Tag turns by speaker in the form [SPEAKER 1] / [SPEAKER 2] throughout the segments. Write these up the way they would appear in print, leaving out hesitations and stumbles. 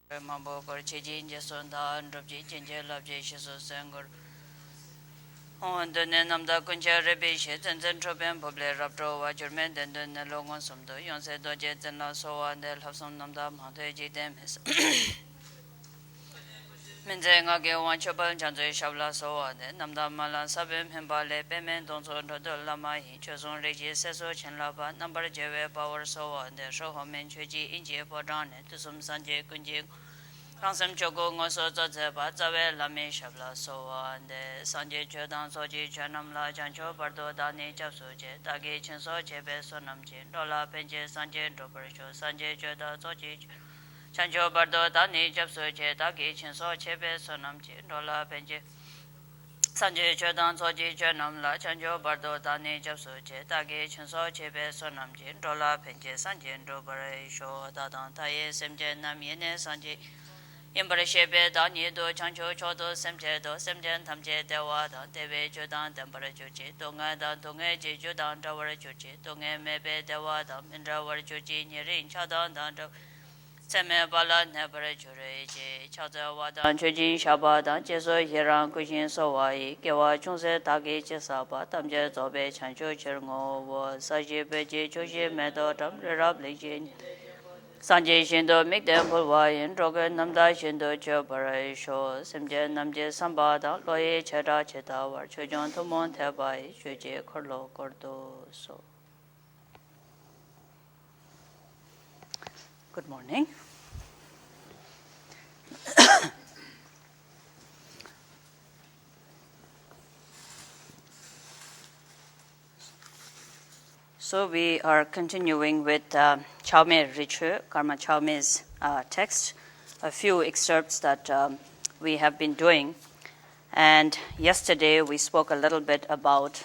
[SPEAKER 1] Mambo Chijin Jetsun Khandro Rinpoche Labje Shiso Sengur On the Namda Kuncha Rinpoche Tenzin Tropen Poble Raptro Wajurmen Dendun Longon Sumdo Yonse Doje Zenla Soa Del Hafsum Namda Mante Jidemis Minze Ngage Wanchopal Chanze Shabla Soa Namda Malan Sabim Himbale Pemen Donso Dodo Lama Chosun Reji Seso Chenlaba Number Jeve Power Soa De Shohomen Chuji Inje Podane Tusum Sanje Kunji Ransam Chogo Ngoso Zeba Zawe Lame Shabla Soa de Sanje Chodan Soji Chanam La Chancho Bardo Dani Chapsuje Dagi Chenso Chebe Sonamji Dola Penje Sanje Dropersho Sanje Choda Soji Chancho Bardo Dani Chapsuje Dagi Chenso Chebe Sonamji Dola Penje Sanje Chodan Soji Chanam La Chancho Bardo Dani Chapsuje Dagi Chenso Chebe Sonamji Dola Penje Sanje Dropersho Dadan Taye Semje Namyene Sanje Imbarashebe Dani do Chancho Chodo Semje do Semjen Tamje Dewa da Deve Jodan Dembara Juji, Donga da Donga Judan Dawara Juji, Donga Mebe Dewa da Mindra War Juji, Nirin Chadan Dando Seme Bala Nebara Jure, Chada Wadan Juji Shabada, Jeso Hiran Kushin Sawai, Kewa Chunse Taki Chisaba, Tamje Zobe Chancho Chirngo, Saji Beji Juji Medo Tam Rab Lijin. Sanje Shindo make them Pulwayan, Droga Namda Shindo Chobarai Sho, Simje Namje Sambada, Loye Cheda Cheta, or Chojon to Montebai, Choje Korlo Gordo. So, good morning. So we are continuing with Chaume Richu, Karma Chaume's text, a few excerpts that we have been doing. And yesterday we spoke a little bit about,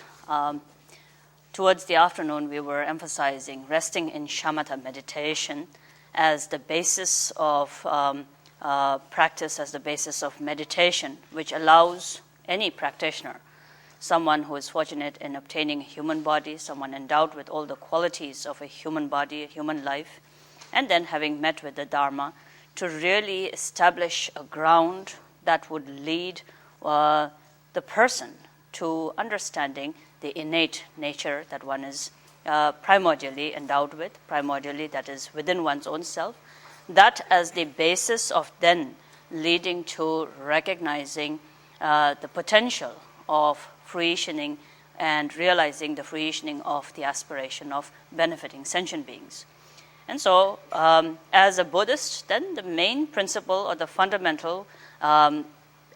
[SPEAKER 1] towards the afternoon we were emphasizing resting in Shamatha meditation as the basis of practice, as the basis of meditation, which allows any practitioner, someone who is fortunate in obtaining a human body, someone endowed with all the qualities of a human body, a human life, and then having met with the Dharma, to really establish a ground that would lead the person to understanding the innate nature that one is primordially endowed with, primordially that is within one's own self, that as the basis of then leading to recognizing the potential of fruitioning and realizing the fruitioning of the aspiration of benefiting sentient beings. And so, as a Buddhist, then the main principle or the fundamental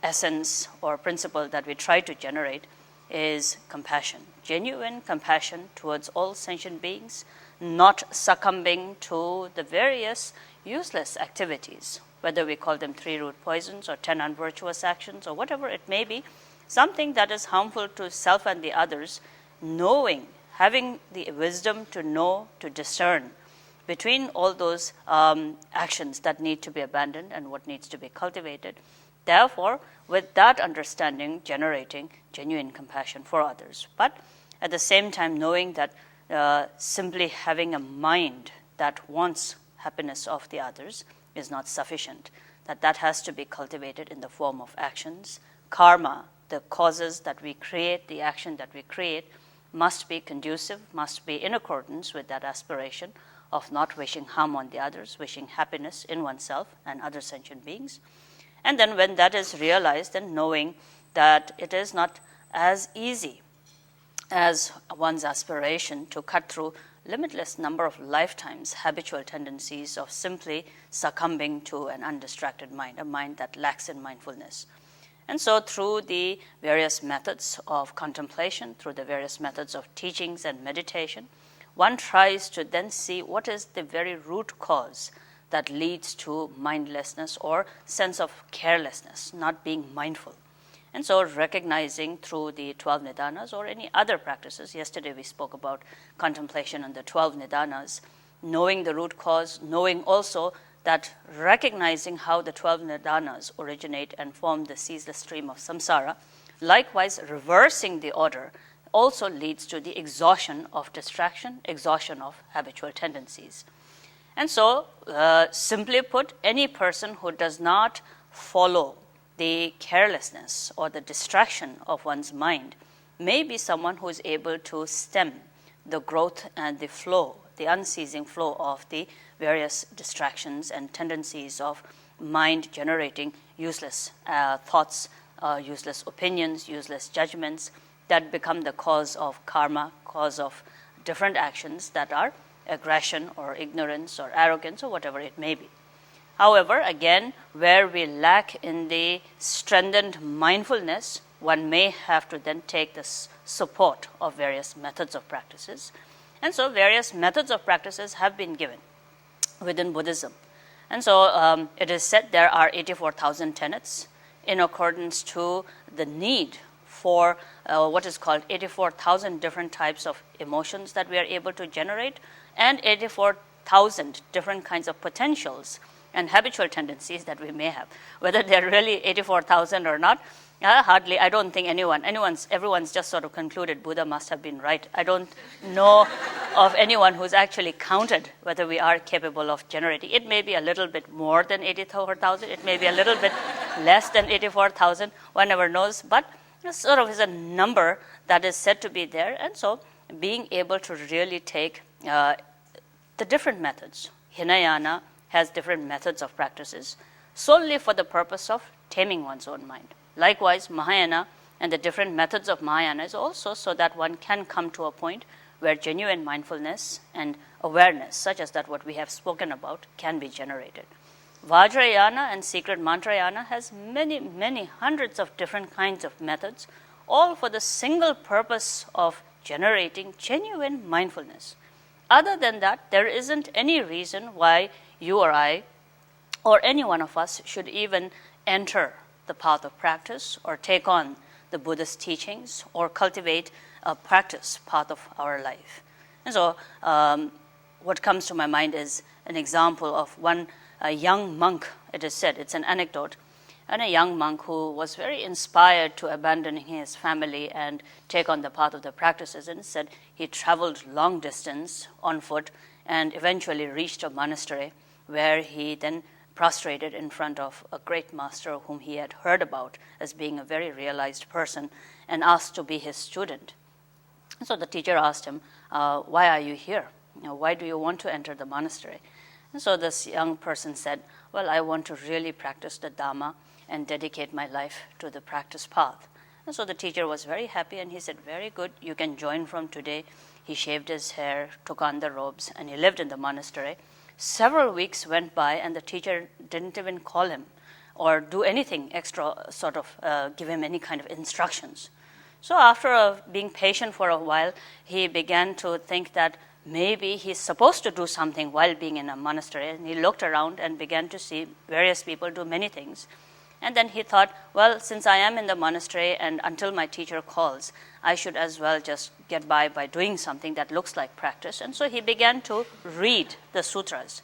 [SPEAKER 1] essence or principle that we try to generate is compassion, genuine compassion towards all sentient beings, not succumbing to the various useless activities, whether we call them 3 root poisons or 10 unvirtuous actions or whatever it may be, something that is harmful to self and the others, knowing, having the wisdom to know, to discern between all those actions that need to be abandoned and what needs to be cultivated. Therefore, with that understanding, generating genuine compassion for others. But at the same time, knowing that simply having a mind that wants happiness of the others is not sufficient, that has to be cultivated in the form of actions. Karma, the causes that we create, the action that we create, must be conducive, must be in accordance with that aspiration of not wishing harm on the others, wishing happiness in oneself and other sentient beings. And then when that is realized, then knowing that it is not as easy as one's aspiration to cut through limitless number of lifetimes habitual tendencies of simply succumbing to an undistracted mind, a mind that lacks in mindfulness. And so through the various methods of contemplation, through the various methods of teachings and meditation, one tries to then see what is the very root cause that leads to mindlessness or sense of carelessness, not being mindful. And so recognizing through the 12 nidanas or any other practices, yesterday we spoke about contemplation on the 12 nidanas, knowing the root cause, knowing also that recognizing how the 12 nidanas originate and form the ceaseless stream of samsara, likewise reversing the order also leads to the exhaustion of distraction, exhaustion of habitual tendencies. And so, simply put, any person who does not follow the carelessness or the distraction of one's mind may be someone who is able to stem the growth and the flow, the unceasing flow of the various distractions and tendencies of mind generating useless thoughts, useless opinions, useless judgments that become the cause of karma, cause of different actions that are aggression or ignorance or arrogance or whatever it may be. However, again, where we lack in the strengthened mindfulness, one may have to then take the support of various methods of practices. And so various methods of practices have been given within Buddhism. And so it is said there are 84,000 tenets in accordance to the need for what is called 84,000 different types of emotions that we are able to generate, and 84,000 different kinds of potentials and habitual tendencies that we may have. Whether they're really 84,000 or not, hardly, I don't think everyone's just sort of concluded Buddha must have been right. I don't know of anyone who's actually counted whether we are capable of generating. It may be a little bit more than 84,000, it may be a little bit less than 84,000, one never knows, but it sort of is a number that is said to be there. And so being able to really take the different methods, Hinayana has different methods of practices solely for the purpose of taming one's own mind. Likewise, Mahayana and the different methods of Mahayana is also so that one can come to a point where genuine mindfulness and awareness, such as that what we have spoken about, can be generated. Vajrayana and secret mantrayana has many, many hundreds of different kinds of methods, all for the single purpose of generating genuine mindfulness. Other than that, there isn't any reason why you or I or any one of us should even enter the path of practice or take on the Buddhist teachings or cultivate a practice path of our life. And so what comes to my mind is an example of a young monk, it is said, it's an anecdote, and a young monk who was very inspired to abandon his family and take on the path of the practices. And said he traveled long distance on foot and eventually reached a monastery where he then prostrated in front of a great master whom he had heard about as being a very realized person and asked to be his student. So the teacher asked him, why are you here? Why do you want to enter the monastery? And so this young person said, well, I want to really practice the Dhamma and dedicate my life to the practice path. And so the teacher was very happy and he said, very good, you can join from today. He shaved his hair, took on the robes, and he lived in the monastery. Several weeks went by and the teacher didn't even call him or do anything extra, sort of give him any kind of instructions. So after being patient for a while, he began to think that maybe he's supposed to do something while being in a monastery. And he looked around and began to see various people do many things. And then he thought, well, since I am in the monastery and until my teacher calls, I should as well just get by doing something that looks like practice. And so he began to read the sutras.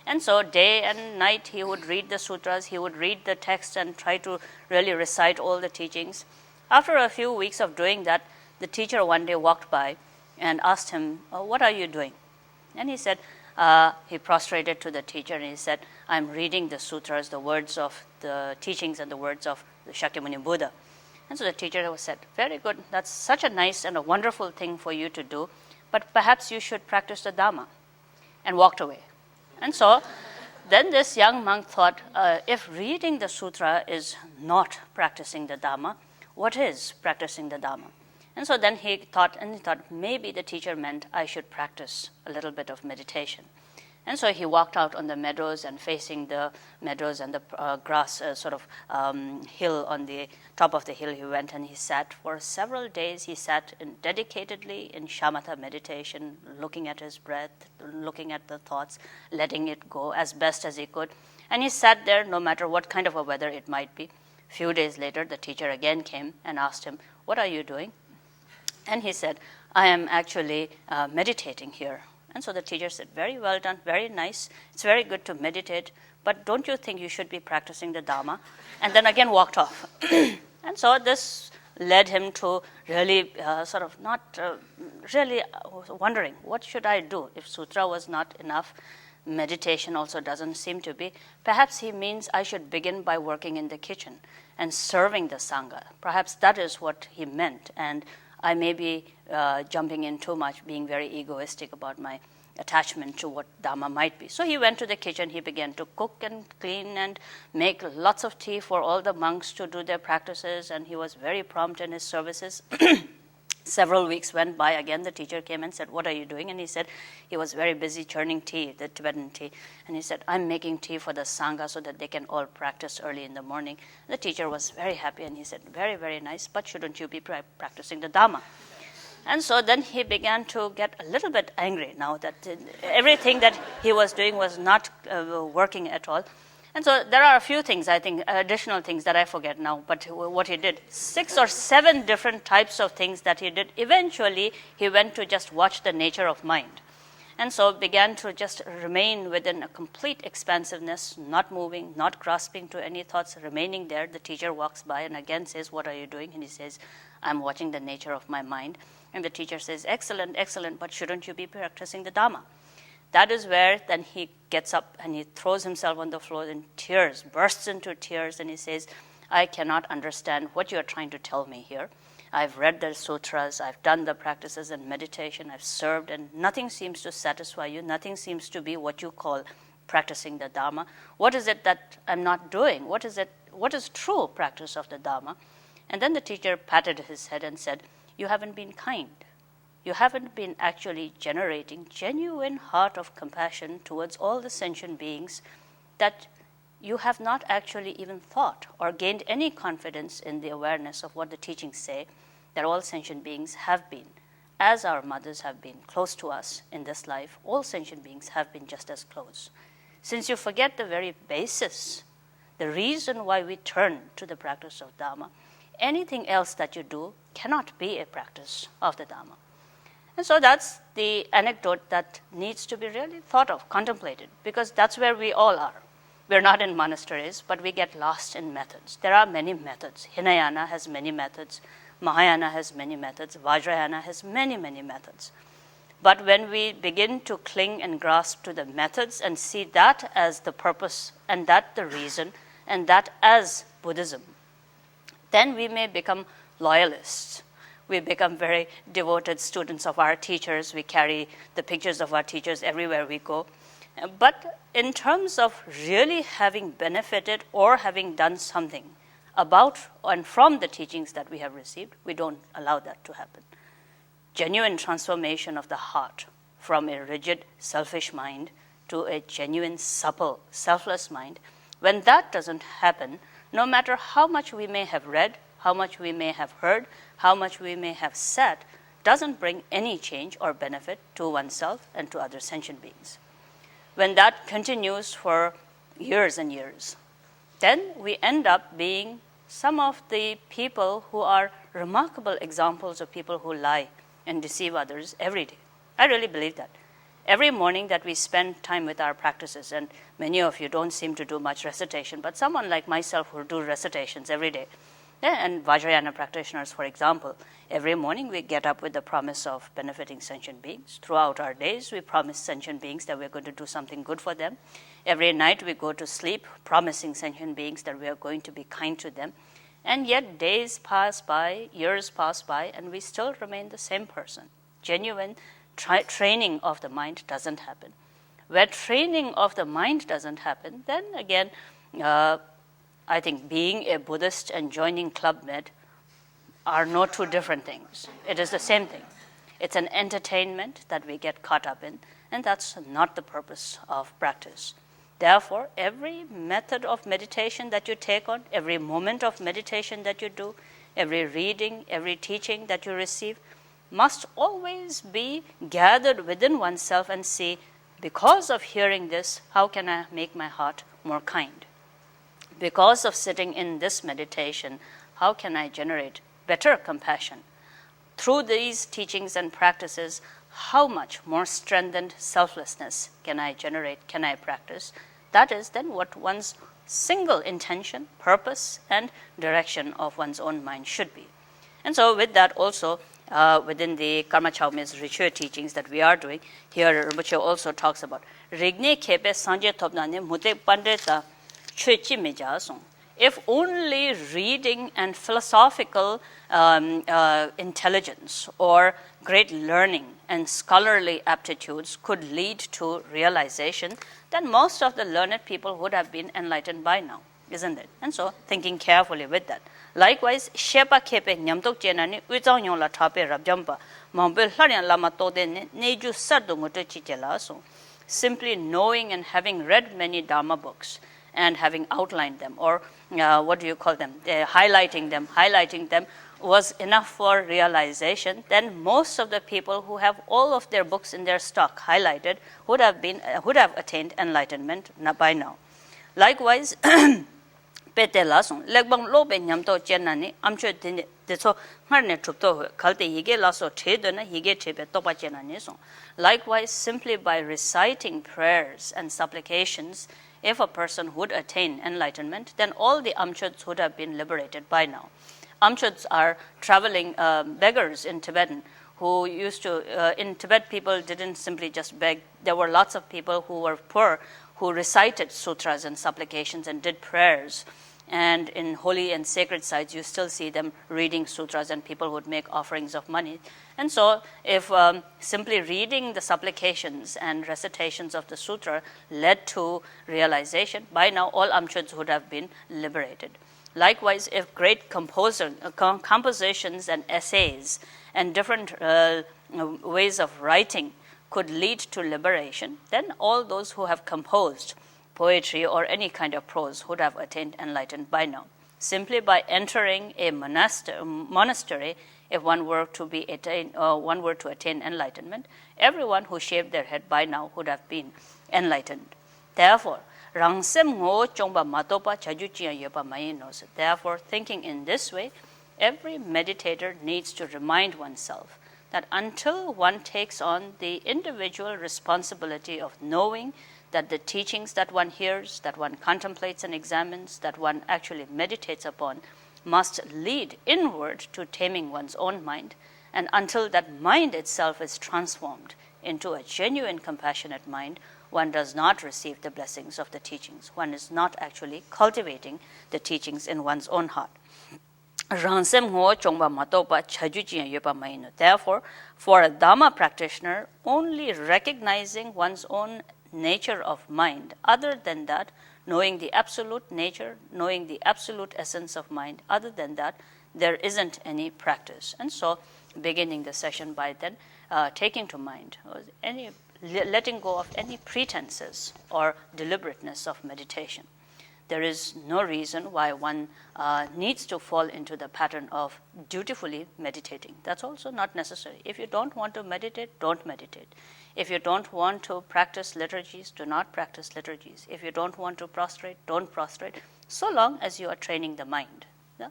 [SPEAKER 1] And so day and night he would read the sutras, he would read the text and try to really recite all the teachings. After a few weeks of doing that, the teacher one day walked by and asked him, what are you doing? And he said, he prostrated to the teacher and he said, I'm reading the sutras, the words of the teachings and the words of the Shakyamuni Buddha. And so the teacher said, very good, that's such a nice and a wonderful thing for you to do, but perhaps you should practice the Dhamma, and walked away. And so then this young monk thought, if reading the sutra is not practicing the Dhamma, what is practicing the Dhamma? And so then he thought maybe the teacher meant I should practice a little bit of meditation. And so he walked out on the meadows and facing the meadows and the grass hill on the top of the hill he went and he sat for several days. He sat dedicatedly in Shamatha meditation, looking at his breath, looking at the thoughts, letting it go as best as he could. And he sat there no matter what kind of a weather it might be. A few days later, the teacher again came and asked him, what are you doing? And he said, I am actually meditating here. And so the teacher said, very well done, very nice. It's very good to meditate, but don't you think you should be practicing the Dhamma? And then again walked off. And so this led him to really really wondering, what should I do? If sutra was not enough, meditation also doesn't seem to be. Perhaps he means I should begin by working in the kitchen and serving the Sangha. Perhaps that is what he meant, and I may be jumping in too much, being very egoistic about my attachment to what Dhamma might be. So he went to the kitchen, he began to cook and clean and make lots of tea for all the monks to do their practices, and he was very prompt in his services. Several weeks went by. Again, the teacher came and said, "What are you doing?" And he said he was very busy churning tea, the Tibetan tea. And he said, "I'm making tea for the Sangha so that they can all practice early in the morning." The teacher was very happy, and he said, "Very, very nice, but shouldn't you be practicing the Dhamma?" And so then he began to get a little bit angry now that everything that he was doing was not working at all. And so there are a few things, I think, additional things that I forget now, but what he did, 6 or 7 different types of things that he did. Eventually, he went to just watch the nature of mind. And so began to just remain within a complete expansiveness, not moving, not grasping to any thoughts, remaining there. The teacher walks by and again says, "What are you doing?" And he says, "I'm watching the nature of my mind." And the teacher says, "Excellent, excellent, but shouldn't you be practicing the Dhamma?" That is where then he gets up and he throws himself on the floor in tears, bursts into tears, and he says, "I cannot understand what you're trying to tell me here. I've read the sutras, I've done the practices and meditation, I've served, and nothing seems to satisfy you. Nothing seems to be what you call practicing the Dhamma. What is it that I'm not doing? What is true practice of the Dhamma?" And then the teacher patted his head and said, "You haven't been kind. You haven't been actually generating genuine heart of compassion towards all the sentient beings, that you have not actually even thought or gained any confidence in the awareness of what the teachings say, that all sentient beings have been, as our mothers have been, close to us in this life. All sentient beings have been just as close. Since you forget the very basis, the reason why we turn to the practice of Dhamma, anything else that you do cannot be a practice of the Dhamma." And so that's the anecdote that needs to be really thought of, contemplated, because that's where we all are. We're not in monasteries, but we get lost in methods. There are many methods. Hinayana has many methods. Mahayana has many methods. Vajrayana has many, many methods. But when we begin to cling and grasp to the methods and see that as the purpose and that the reason and that as Buddhism, then we may become loyalists. We become very devoted students of our teachers. We carry the pictures of our teachers everywhere we go. But in terms of really having benefited or having done something about and from the teachings that we have received, we don't allow that to happen. Genuine transformation of the heart from a rigid, selfish mind to a genuine, supple, selfless mind, when that doesn't happen, no matter how much we may have read, how much we may have heard, how much we may have said, doesn't bring any change or benefit to oneself and to other sentient beings. When that continues for years and years, then we end up being some of the people who are remarkable examples of people who lie and deceive others every day. I really believe that. Every morning that we spend time with our practices, and many of you don't seem to do much recitation, but someone like myself who do recitations every day, and Vajrayana practitioners, for example, every morning we get up with the promise of benefiting sentient beings. Throughout our days, we promise sentient beings that we're going to do something good for them. Every night we go to sleep promising sentient beings that we are going to be kind to them. And yet days pass by, years pass by, and we still remain the same person. Genuine training of the mind doesn't happen. Where training of the mind doesn't happen, then again, I think being a Buddhist and joining Club Med are no two different things. It is the same thing. It's an entertainment that we get caught up in, and that's not the purpose of practice. Therefore, every method of meditation that you take on, every moment of meditation that you do, every reading, every teaching that you receive, must always be gathered within oneself and see, because of hearing this, how can I make my heart more kind? Because of sitting in this meditation, how can I generate better compassion? Through these teachings and practices, how much more strengthened selflessness can I generate, can I practice? That is then what one's single intention, purpose, and direction of one's own mind should be. And so with that also, within the Karma Chowme's ritual teachings that we are doing, here Rinpoche also talks about Rigne Kepe Sanje Topnane Mute Pandeta Chöchi Mejasong. If only reading and philosophical intelligence or great learning and scholarly aptitudes could lead to realization, then most of the learned people would have been enlightened by now, isn't it? And so, thinking carefully with that. Likewise, Shepa Kepe Nyamtok Jenani, Uzang Yong La Tape Rabjampa, Mambil Harian Lama Tode Neju Sardu Mutu Chichelaso. Simply knowing and having read many Dharma books and having outlined them, or what do you call them? Highlighting them was enough for realization. Then most of the people who have all of their books in their stock highlighted would have attained enlightenment by now. Likewise, pete lasong legbang lobe nyamto chenani amche deso ngarne trupto kalte hige laso chedona hige chebe topa chenani song. Likewise, simply by reciting prayers and supplications, if a person would attain enlightenment, then all the amchuds would have been liberated by now. Amchuds are traveling beggars in Tibetan who used to, in Tibet, people didn't simply just beg. There were lots of people who were poor who recited sutras and supplications and did prayers. And in holy and sacred sites, you still see them reading sutras, and people would make offerings of money. And so, if simply reading the supplications and recitations of the sutra led to realization, by now all amchuds would have been liberated. Likewise, if great compositions and essays and different ways of writing could lead to liberation, then all those who have composed poetry or any kind of prose would have attained enlightenment by now. Simply by entering a monastery, if one were to attain enlightenment, everyone who shaved their head by now would have been enlightened. Therefore, thinking in this way, every meditator needs to remind oneself that until one takes on the individual responsibility of knowing that the teachings that one hears, that one contemplates and examines, that one actually meditates upon, must lead inward to taming one's own mind, and until that mind itself is transformed into a genuine compassionate mind, one does not receive the blessings of the teachings. One is not actually cultivating the teachings in one's own heart. Therefore, for a Dhamma practitioner, only recognizing one's own nature of mind, other than that, knowing the absolute nature, knowing the absolute essence of mind, other than that, there isn't any practice. And so, beginning the session by then, taking to mind, letting go of any pretenses or deliberateness of meditation. There is no reason why one needs to fall into the pattern of dutifully meditating. That's also not necessary. If you don't want to meditate, don't meditate. If you don't want to practice liturgies, do not practice liturgies. If you don't want to prostrate, don't prostrate, so long as you are training the mind. Yeah?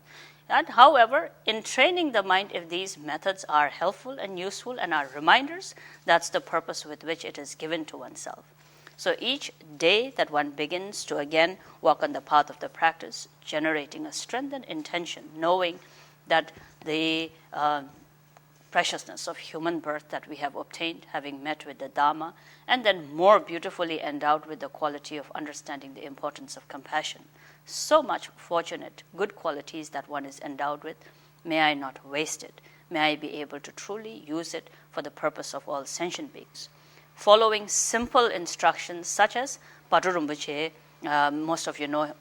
[SPEAKER 1] And however, in training the mind, if these methods are helpful and useful and are reminders, that's the purpose with which it is given to oneself. So each day that one begins to again walk on the path of the practice, generating a strengthened intention, knowing that the preciousness of human birth that we have obtained, having met with the Dhamma, and then more beautifully endowed with the quality of understanding the importance of compassion. So much fortunate, good qualities that one is endowed with. May I not waste it. May I be able to truly use it for the purpose of all sentient beings. Following simple instructions such as Padu Rinpoche, most of you know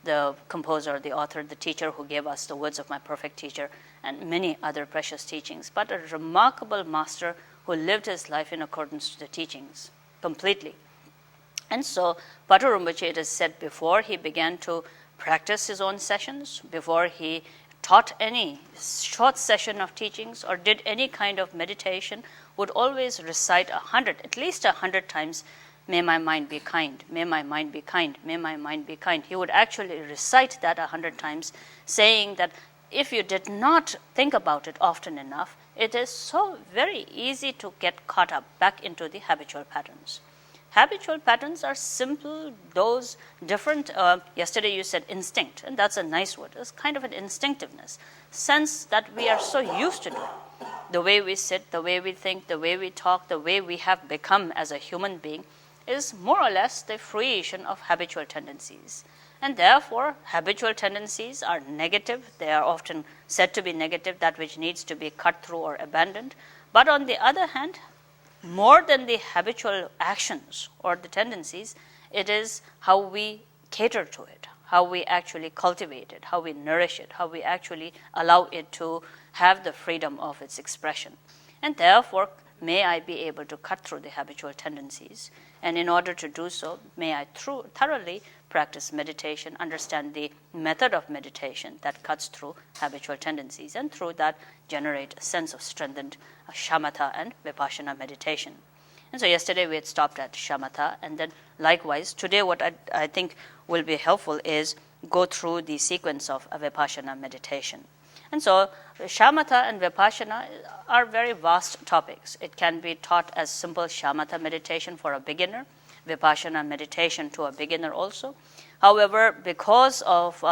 [SPEAKER 1] the composer, the author, the teacher who gave us the words of my perfect teacher, and many other precious teachings, but a remarkable master who lived his life in accordance to the teachings completely. And so Padu Rinpoche, it is said, before he began to practice his own sessions, before he taught any short session of teachings or did any kind of meditation, would always recite at least 100 times, may my mind be kind, may my mind be kind, may my mind be kind. He would actually recite that 100 times, saying that if you did not think about it often enough, it is so very easy to get caught up back into the habitual patterns. Habitual patterns are simple, those different, yesterday you said instinct, and that's a nice word. It's kind of an instinctiveness, sense that we are so used to doing. the way we sit, the way we think, the way we talk, the way we have become as a human being is more or less the fruition of habitual tendencies. And therefore, habitual tendencies are negative. They are often said to be negative, that which needs to be cut through or abandoned. But on the other hand, more than the habitual actions or the tendencies, it is how we cater to it, how we actually cultivate it, how we nourish it, how we actually allow it to have the freedom of its expression. And therefore, may I be able to cut through the habitual tendencies. And in order to do so, may I thoroughly practice meditation, understand the method of meditation that cuts through habitual tendencies, and through that generate a sense of strengthened Shamatha and Vipassana meditation. And so yesterday we had stopped at Shamatha, and then likewise, today what I think will be helpful is go through the sequence of a Vipassana meditation. And so Shamatha and Vipassana are very vast topics. It can be taught as simple Shamatha meditation for a beginner, Vipassana meditation to a beginner also. However, because of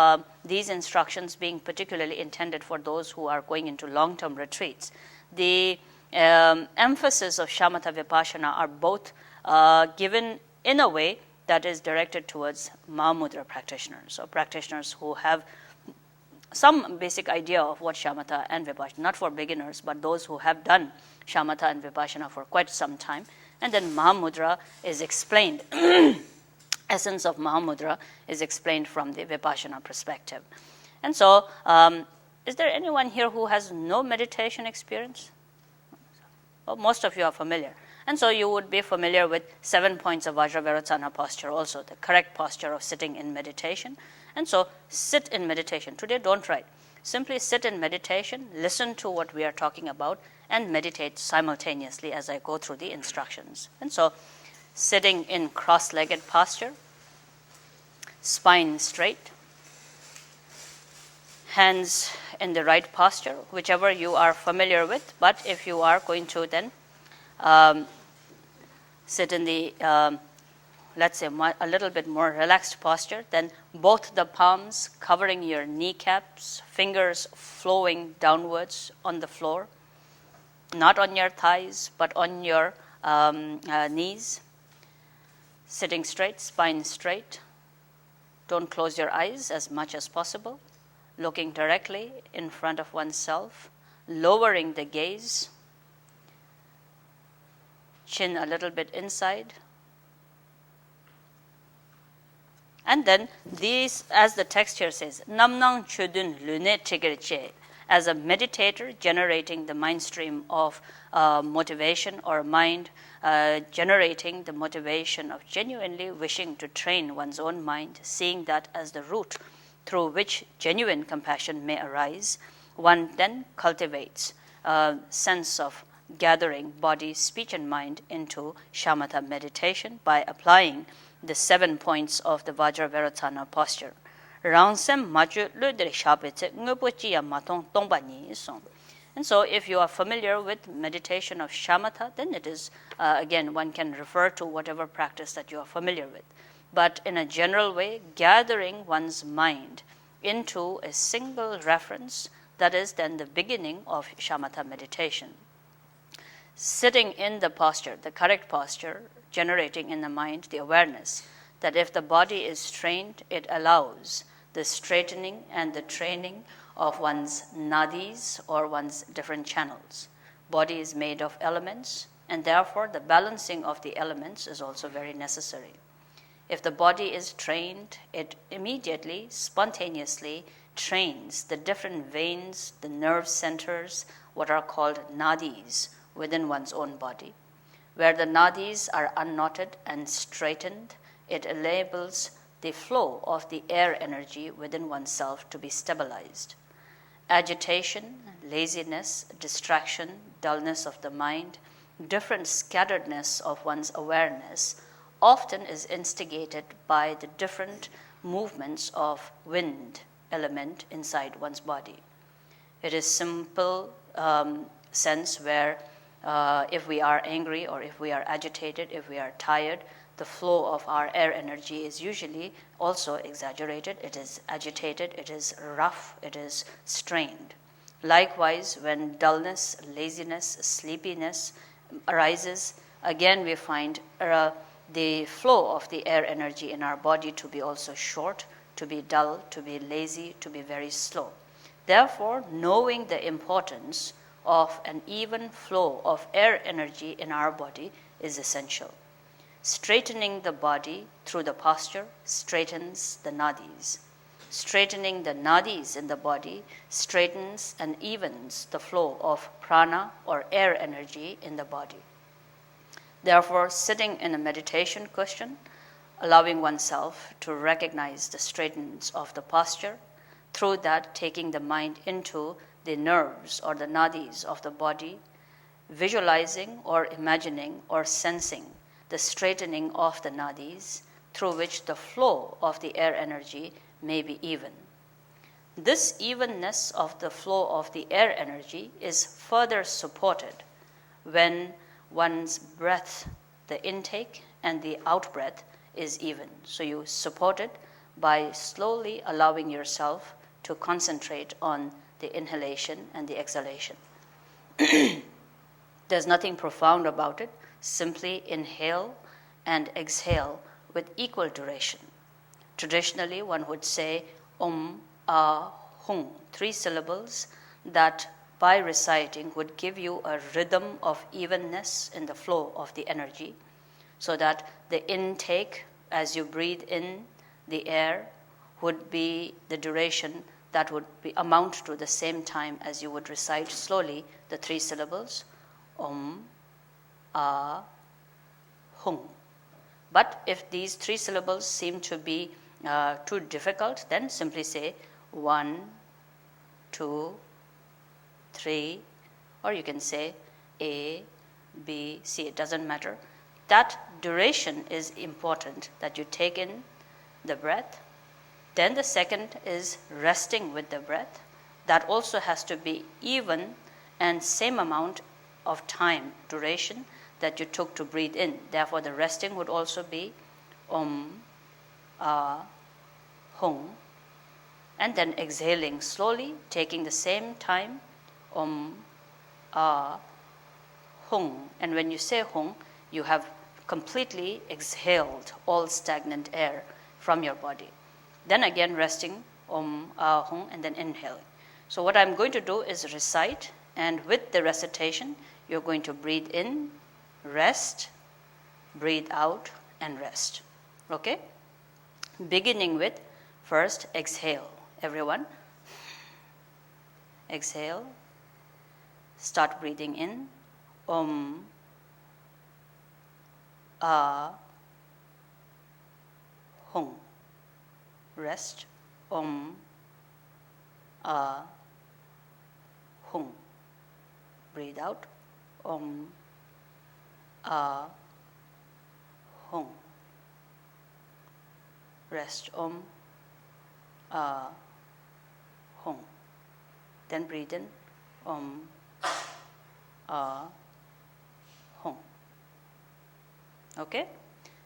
[SPEAKER 1] these instructions being particularly intended for those who are going into long-term retreats, the emphasis of Shamatha Vipassana are both given in a way that is directed towards Mahamudra practitioners, or practitioners who have some basic idea of what Shamatha and Vipassana, not for beginners, but those who have done Shamatha and Vipassana for quite some time. And then Mahamudra is explained, essence of Mahamudra is explained from the Vipassana perspective. And so, is there anyone here who has no meditation experience? Well, most of you are familiar. And so you would be familiar with 7 points of Vajravirasana posture also, the correct posture of sitting in meditation. And so sit in meditation. Today, don't write. Simply sit in meditation, listen to what we are talking about, and meditate simultaneously as I go through the instructions. And so sitting in cross-legged posture, spine straight, hands in the right posture, whichever you are familiar with. But if you are going to then sit in the, let's say, a little bit more relaxed posture, then both the palms covering your kneecaps, fingers flowing downwards on the floor, not on your thighs, but on your knees, sitting straight, spine straight. Don't close your eyes as much as possible, looking directly in front of oneself, lowering the gaze, chin a little bit inside. And then these, as the text here says, Namnang Chudun Lune Tigirche, as a meditator generating the mind stream of motivation or mind, generating the motivation of genuinely wishing to train one's own mind, seeing that as the route through which genuine compassion may arise, one then cultivates a sense of gathering body, speech, and mind into Shamatha meditation by applying the 7 points of the Vajravirasana posture. And so if you are familiar with meditation of Shamatha, then it is, again, one can refer to whatever practice that you are familiar with. But in a general way, gathering one's mind into a single reference, that is then the beginning of Shamatha meditation. Sitting in the posture, the correct posture, generating in the mind the awareness that if the body is trained, it allows the straightening and the training of one's nadis or one's different channels. Body is made of elements, and therefore the balancing of the elements is also very necessary. If the body is trained, it immediately, spontaneously trains the different veins, the nerve centers, what are called nadis, within one's own body. Where the nadis are unknotted and straightened, it enables the flow of the air energy within oneself to be stabilized. Agitation, laziness, distraction, dullness of the mind, different scatteredness of one's awareness often is instigated by the different movements of wind element inside one's body. It is simple sense where if we are angry or if we are agitated, if we are tired, the flow of our air energy is usually also exaggerated. It is agitated, it is rough, it is strained. Likewise, when dullness, laziness, sleepiness arises, again we find the flow of the air energy in our body to be also short, to be dull, to be lazy, to be very slow. Therefore, knowing the importance of an even flow of air energy in our body is essential. Straightening the body through the posture straightens the nadis. Straightening the nadis in the body straightens and evens the flow of prana or air energy in the body. Therefore, sitting in a meditation cushion, allowing oneself to recognize the straightness of the posture, through that taking the mind into the nerves or the nadis of the body, visualizing or imagining or sensing the straightening of the nadis through which the flow of the air energy may be even. This evenness of the flow of the air energy is further supported when one's breath, the intake and the out-breath is even. So you support it by slowly allowing yourself to concentrate on the inhalation and the exhalation. There's nothing profound about it. Simply inhale and exhale with equal duration. Traditionally, one would say Om, Ah, Hung, 3 syllables that by reciting would give you a rhythm of evenness in the flow of the energy, so that the intake as you breathe in the air would be the duration that would amount to the same time as you would recite slowly the 3 syllables Om, Ah, Hung. But if these 3 syllables seem to be too difficult, then simply say 1, 2, 3, or you can say A, B, C. It doesn't matter. That duration is important, that you take in the breath. Then the second is resting with the breath. That also has to be even and same amount of time, duration, that you took to breathe in. Therefore, the resting would also be Om, Ah, Hung. And then exhaling slowly, taking the same time, Om, Ah, Hung. And when you say Hung, you have completely exhaled all stagnant air from your body. Then again resting, Om, Ah, Hung, and then inhaling. So what I'm going to do is recite, and with the recitation, you're going to breathe in, rest, breathe out, and rest. Okay? Beginning with first exhale. Everyone, exhale. Start breathing in. Om, Ah, Hung. Rest. Om, Ah, Hung. Breathe out. Om, Ah, Hung. Rest. Om, Ah, Hung. Then breathe in. Om, Ah, Hung. Okay?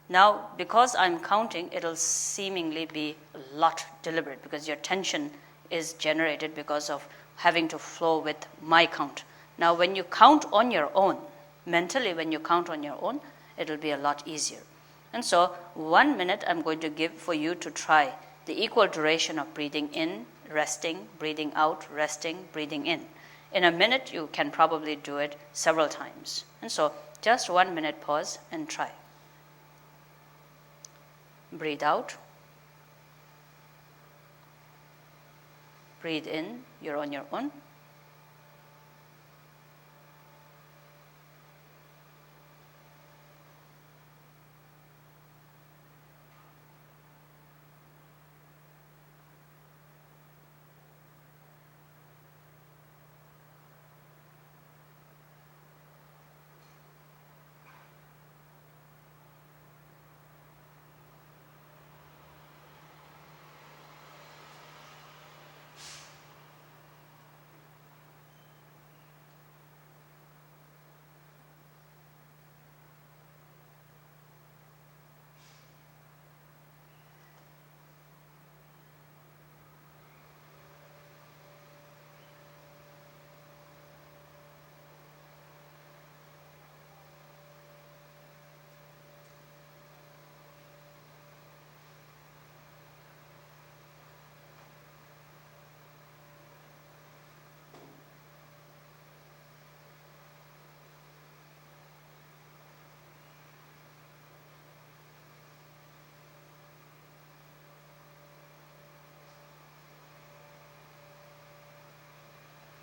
[SPEAKER 1] Now, because I'm counting, it'll seemingly be a lot deliberate because your tension is generated because of having to flow with my count. Now, when you count on your own, mentally when you count on your own, it'll be a lot easier. And so 1 minute I'm going to give for you to try the equal duration of breathing in, resting, breathing out, resting, breathing in. In a minute, you can probably do it several times. And so just 1 minute pause and try. Breathe out. Breathe in, you're on your own.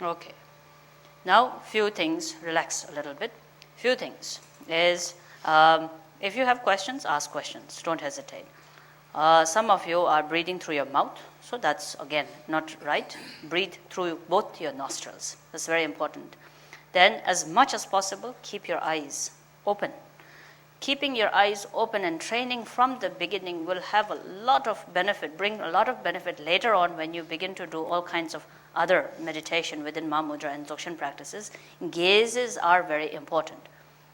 [SPEAKER 1] Okay. Now, few things, relax a little bit. Few things is, if you have questions, ask questions. Don't hesitate. Some of you are breathing through your mouth, so that's, again, not right. Breathe through both your nostrils. That's very important. Then, as much as possible, keep your eyes open. Keeping your eyes open and training from the beginning will have a lot of benefit, bring a lot of benefit later on when you begin to do all kinds of other meditation within Mahamudra and Dzogchen practices. Gazes are very important.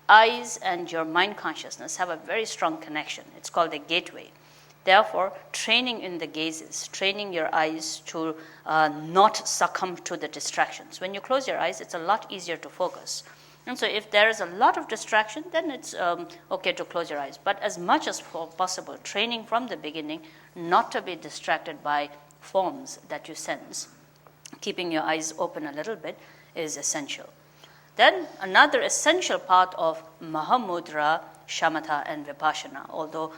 [SPEAKER 1] Eyes and your mind consciousness have a very strong connection. It's called the gateway. Therefore, training in the gazes, training your eyes to not succumb to the distractions. When you close your eyes, it's a lot easier to focus. And so if there is a lot of distraction, then it's okay to close your eyes. But as much as possible, training from the beginning not to be distracted by forms that you sense. Keeping your eyes open a little bit is essential. Then another essential part of Mahamudra, Shamatha, and Vipassana, although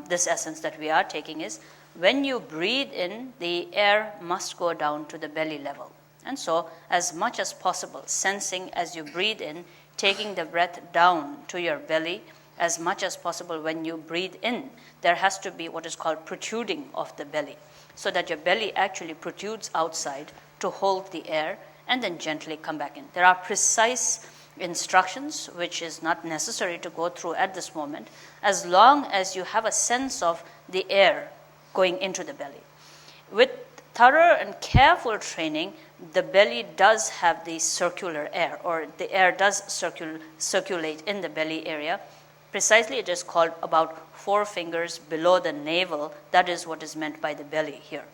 [SPEAKER 1] this essence that we are taking is, when you breathe in, the air must go down to the belly level. And so, as much as possible, sensing as you breathe in, taking the breath down to your belly, as much as possible when you breathe in, there has to be what is called protruding of the belly, so that your belly actually protrudes outside to hold the air and then gently come back in. There are precise instructions, which is not necessary to go through at this moment, as long as you have a sense of the air going into the belly. With thorough and careful training, the belly does have the circular air, or the air does circulate in the belly area. Precisely, it is called about 4 fingers below the navel. That is what is meant by the belly here.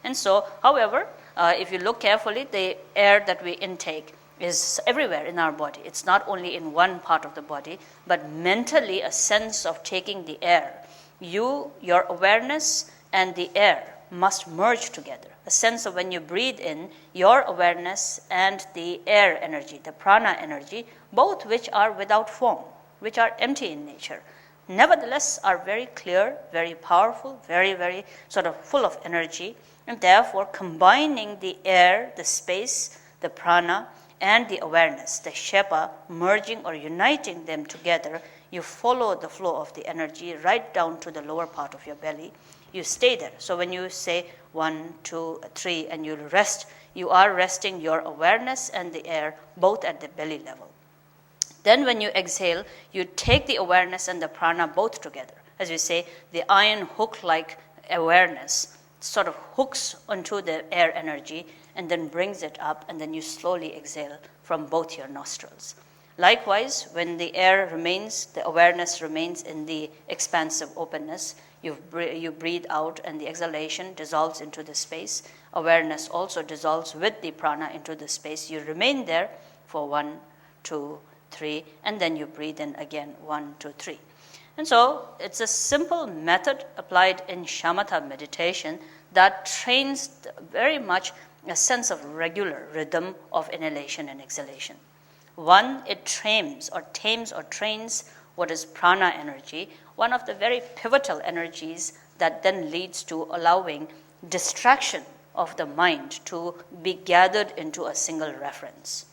[SPEAKER 1] And so, however, if you look carefully, the air that we intake is everywhere in our body. It's not only in one part of the body, but mentally a sense of taking the air. Your awareness and the air must merge together. A sense of when you breathe in, your awareness and the air energy, the prana energy, both which are without form, which are empty in nature, nevertheless are very clear, very powerful, very, very sort of full of energy, and therefore combining the air, the space, the prana, and the awareness, the shepa, merging or uniting them together, you follow the flow of the energy right down to the lower part of your belly. You stay there. So when you say 1, 2, 3, and you rest, you are resting your awareness and the air both at the belly level. Then when you exhale, you take the awareness and the prana both together. As we say, the iron hook-like awareness sort of hooks onto the air energy and then brings it up, and then you slowly exhale from both your nostrils. Likewise, when the air remains, the awareness remains in the expansive openness, you breathe out and the exhalation dissolves into the space. Awareness also dissolves with the prana into the space. You remain there for 1, 2, 3, and then you breathe in again, 1, 2, 3. And so it's a simple method applied in Shamatha meditation that trains very much a sense of regular rhythm of inhalation and exhalation. One, it tames or trains what is prana energy, one of the very pivotal energies that then leads to allowing distraction of the mind to be gathered into a single reference.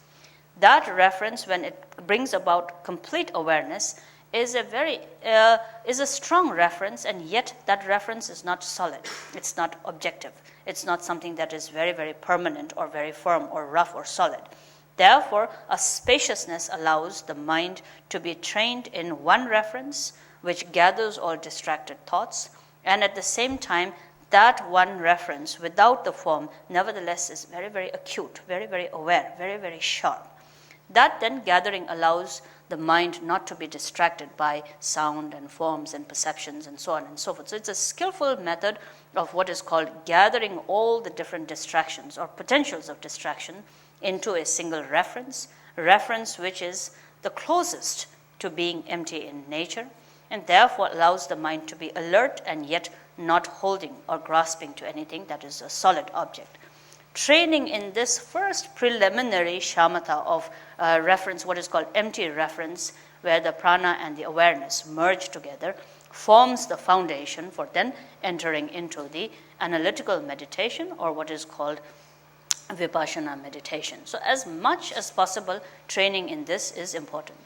[SPEAKER 1] That reference, when it brings about complete awareness, is a strong reference, and yet that reference is not solid. It's not objective. It's not something that is very, very permanent or very firm or rough or solid. Therefore, a spaciousness allows the mind to be trained in one reference, which gathers all distracted thoughts, and at the same time, that one reference without the form nevertheless is very, very acute, very, very aware, very, very sharp. That then gathering allows the mind not to be distracted by sound and forms and perceptions and so on and so forth. So it's a skillful method of what is called gathering all the different distractions or potentials of distraction into a single reference which is the closest to being empty in nature, and therefore allows the mind to be alert and yet not holding or grasping to anything that is a solid object. Training in this first preliminary shamatha of reference, what is called empty reference, where the prana and the awareness merge together, forms the foundation for then entering into the analytical meditation, or what is called Vipassana meditation. So as much as possible, training in this is important.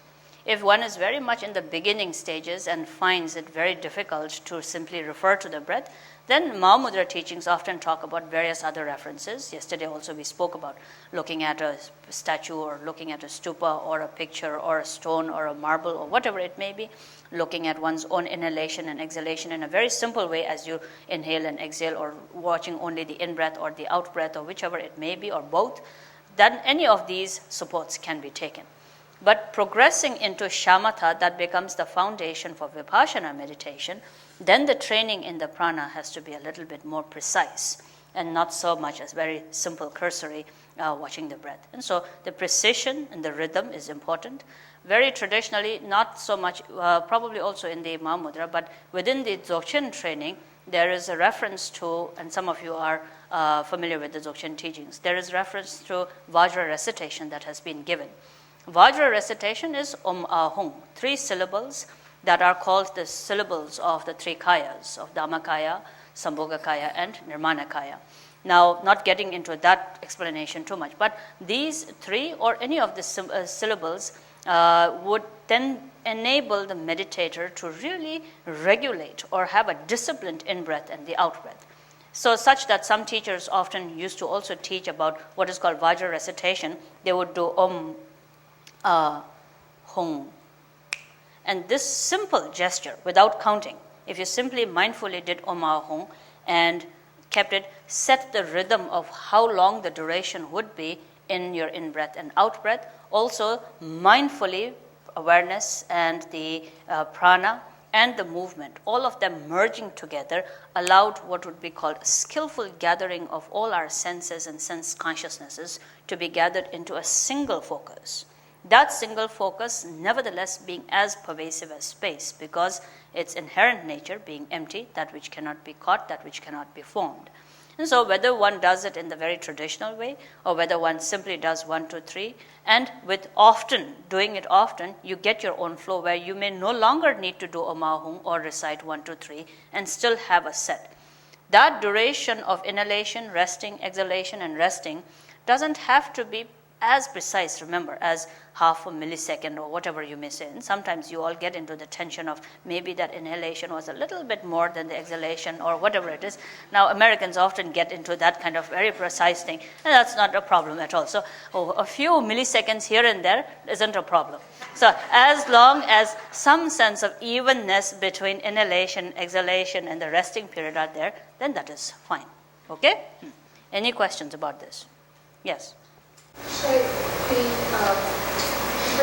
[SPEAKER 1] If one is very much in the beginning stages and finds it very difficult to simply refer to the breath, then Mahamudra teachings often talk about various other references. Yesterday also we spoke about looking at a statue or looking at a stupa or a picture or a stone or a marble or whatever it may be, looking at one's own inhalation and exhalation in a very simple way as you inhale and exhale, or watching only the in-breath or the out-breath or whichever it may be, or both, then any of these supports can be taken. But progressing into Shamatha, that becomes the foundation for Vipassana meditation, then the training in the prana has to be a little bit more precise and not so much as very simple cursory watching the breath. And so the precision and the rhythm is important. Very traditionally, not so much, probably also in the Mahamudra, but within the Dzogchen training, there is a reference to, and some of you are familiar with the Dzogchen teachings, there is reference to Vajra recitation that has been given. Vajra recitation is Hung, 3 syllables that are called the syllables of the 3 kayas, of Dhammakaya, Sambhogakaya, and Nirmanakaya. Now, not getting into that explanation too much, but these 3 or any of the syllables would then enable the meditator to really regulate or have a disciplined in-breath and the out-breath. So such that some teachers often used to also teach about what is called Vajra recitation. They would do Om, Hung. And this simple gesture, without counting, if you simply mindfully did Om, Hung and kept it, set the rhythm of how long the duration would be in your in-breath and out-breath. Also, mindfully, awareness and the prana and the movement, all of them merging together, allowed what would be called a skillful gathering of all our senses and sense consciousnesses to be gathered into a single focus. That single focus, nevertheless, being as pervasive as space, because its inherent nature being empty, that which cannot be caught, that which cannot be formed. And so whether one does it in the very traditional way or whether one simply does 1, 2, 3, and with doing it often, you get your own flow where you may no longer need to do Om Hung or recite 1, 2, 3 and still have a set. That duration of inhalation, resting, exhalation, and resting doesn't have to be as precise, remember, as half a millisecond or whatever you may say. And sometimes you all get into the tension of maybe that inhalation was a little bit more than the exhalation or whatever it is. Now, Americans often get into that kind of very precise thing, and that's not a problem at all. So a few milliseconds here and there isn't a problem. So as long as some sense of evenness between inhalation, exhalation, and the resting period are there, then that is fine. Okay? Any questions about this? Yes?
[SPEAKER 2] The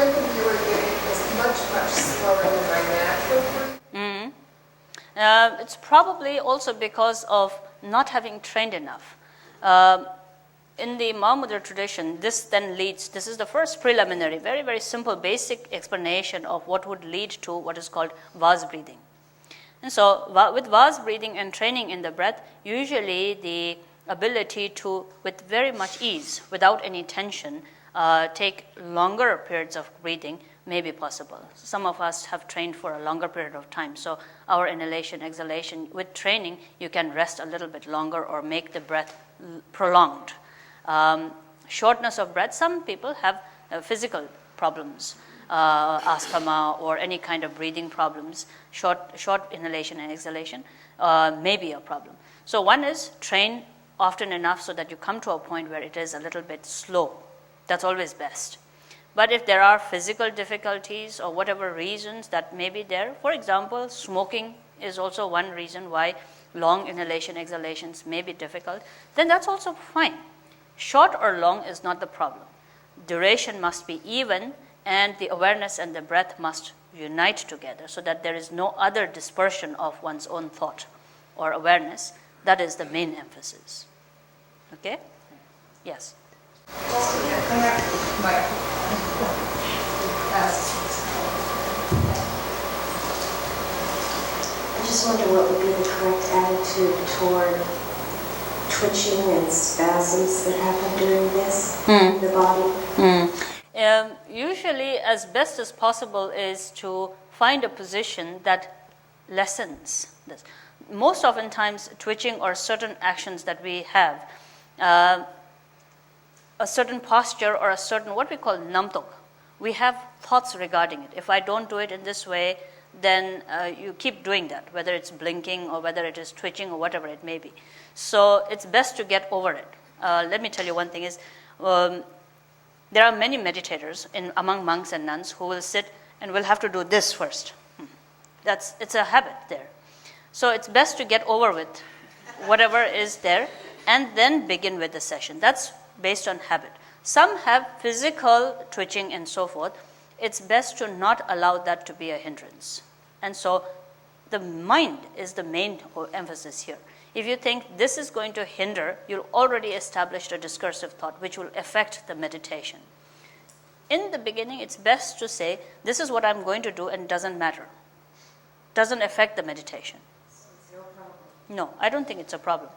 [SPEAKER 2] rhythm you were giving is much slower than my natural breathing.
[SPEAKER 1] It's probably also because of not having trained enough. In the Mahamudra tradition, this is the first preliminary, very, very simple, basic explanation of what would lead to what is called vase breathing. And so with vase breathing and training in the breath, usually the ability to, with very much ease, without any tension, take longer periods of breathing may be possible. Some of us have trained for a longer period of time, so our inhalation, exhalation, with training, you can rest a little bit longer or make the breath prolonged. Shortness of breath, some people have physical problems, asthma or any kind of breathing problems. Short inhalation and exhalation may be a problem. So one is train often enough so that you come to a point where it is a little bit slow. That's always best. But if there are physical difficulties or whatever reasons that may be there, for example, smoking is also one reason why long inhalation, exhalations may be difficult, then that's also fine. Short or long is not the problem. Duration must be even, and the awareness and the breath must unite together so that there is no other dispersion of one's own thought or awareness. That is the main emphasis. Okay? Yes?
[SPEAKER 3] I just wonder what would be the correct attitude toward twitching and spasms that happen during this in the body.
[SPEAKER 1] Usually, as best as possible, is to find a position that lessens this. Most oftentimes, twitching or certain actions that we have, a certain posture or a certain what we call namtok. We have thoughts regarding it. If I don't do it in this way, then you keep doing that, whether it's blinking or whether it is twitching or whatever it may be. So it's best to get over it. Let me tell you one thing is, there are many meditators among monks and nuns who will sit and will have to do this first. It's a habit there. So it's best to get over with whatever is there and then begin with the session. That's based on habit. Some have physical twitching and so forth. It's best to not allow that to be a hindrance. And so the mind is the main emphasis here. If you think this is going to hinder, you've already established a discursive thought which will affect the meditation. In the beginning, it's best to say, this is what I'm going to do and it doesn't matter. Doesn't affect the meditation.
[SPEAKER 3] So it's no problem.
[SPEAKER 1] No, I don't think it's a problem.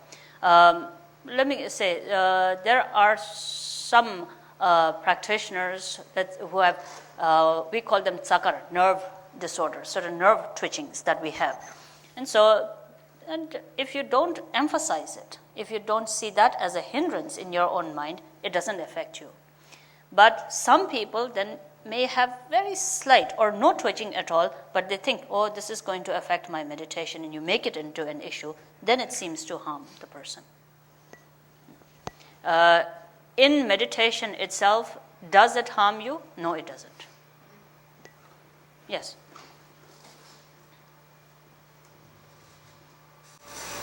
[SPEAKER 1] Let me say, there are some practitioners who have, we call them tsakar, nerve disorders, certain nerve twitchings that we have. And so, and if you don't emphasize it, if you don't see that as a hindrance in your own mind, it doesn't affect you. But some people then may have very slight or no twitching at all, but they think, oh, this is going to affect my meditation, and you make it into an issue, then it seems to harm the person. In meditation itself, does it harm you? No, it doesn't. Yes?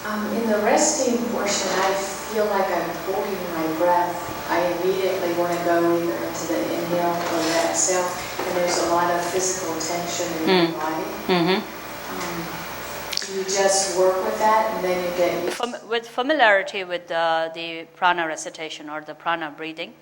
[SPEAKER 2] In the resting portion, I feel like I'm holding my breath. I immediately want to go either into the inhale or the exhale, and there's a lot of physical tension in your body.
[SPEAKER 1] Mm-hmm.
[SPEAKER 2] You just work with that, and then you get used to it.
[SPEAKER 1] With familiarity with the prana recitation or the prana breathing,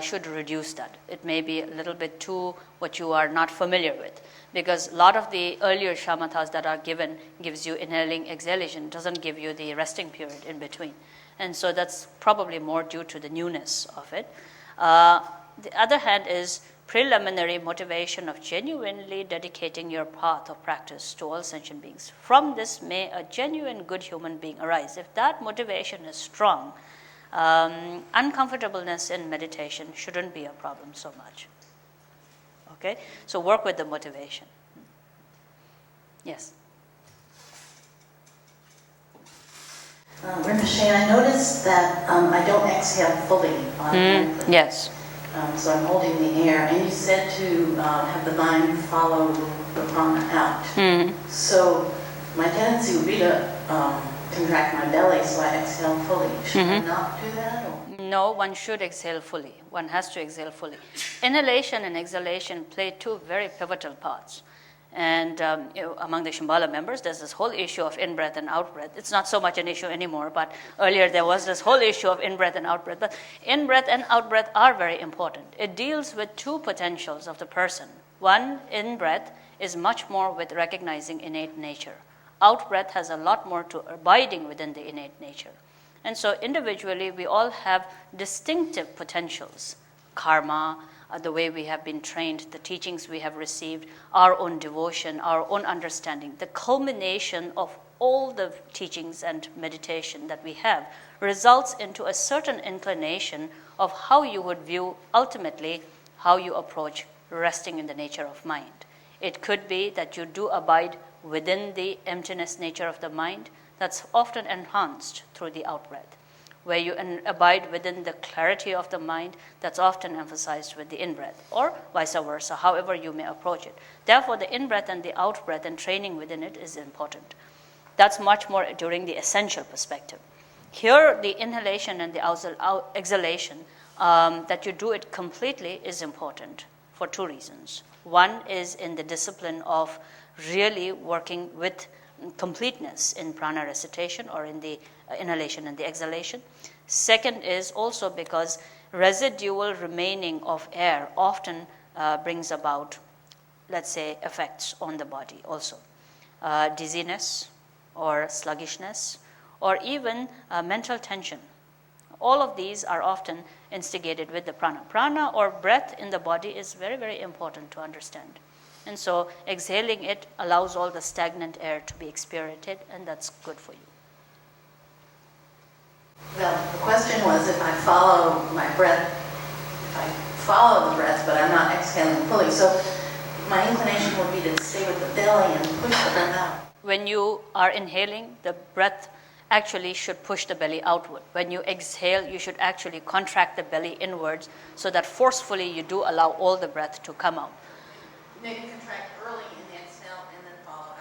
[SPEAKER 1] should reduce that. It may be a little bit too what you are not familiar with, because a lot of the earlier shamathas that are given gives you inhaling, exhalation, doesn't give you the resting period in between. And so that's probably more due to the newness of it. The other hand is preliminary motivation of genuinely dedicating your path of practice to all sentient beings. From this may a genuine good human being arise. If that motivation is strong, uncomfortableness in meditation shouldn't be a problem so much. Okay? So work with the motivation. Yes?
[SPEAKER 4] Rinpoche, I noticed that I don't exhale fully automatically.
[SPEAKER 1] Yes.
[SPEAKER 4] So I'm holding the air, and you said to have the mind follow the prana out. So my tendency would be to contract my belly, so I exhale fully. Should I not do that? Or?
[SPEAKER 1] No, one should exhale fully. One has to exhale fully. Inhalation and exhalation play two very pivotal parts. And among the Shambhala members, there's this whole issue of in-breath and out-breath. It's not so much an issue anymore, but earlier there was this whole issue of in-breath and out-breath. But in-breath and out-breath are very important. It deals with two potentials of the person. One, in-breath, is much more with recognizing innate nature. Out-breath has a lot more to abiding within the innate nature. And so individually, we all have distinctive potentials. Karma, the way we have been trained, the teachings we have received, our own devotion, our own understanding. The culmination of all the teachings and meditation that we have results into a certain inclination of how you would view, ultimately, how you approach resting in the nature of mind. It could be that you do abide within the emptiness nature of the mind. That's often enhanced through the out-breath. Where you abide within the clarity of the mind, that's often emphasized with the in-breath, or vice versa, however you may approach it. Therefore, the in-breath and the out-breath and training within it is important. That's much more during the essential perspective. Here, the inhalation and the exhalation, that you do it completely is important for two reasons. One is in the discipline of really working with completeness in prana recitation or in the inhalation and the exhalation. Second is also because residual remaining of air often brings about, let's say, effects on the body also. Dizziness or sluggishness or even mental tension. All of these are often instigated with the prana. Prana or breath in the body is very, very important to understand. And so exhaling it allows all the stagnant air to be expirated, and that's good for you.
[SPEAKER 4] Well, the question was if I follow my breath I follow the breath, but I'm not exhaling fully. So my inclination would be to stay with the belly and push the breath out.
[SPEAKER 1] When you are inhaling, the breath actually should push the belly outward. When you exhale, you should actually contract the belly inwards so that forcefully you do allow all the breath to come out.
[SPEAKER 4] Maybe contract early in the exhale and then follow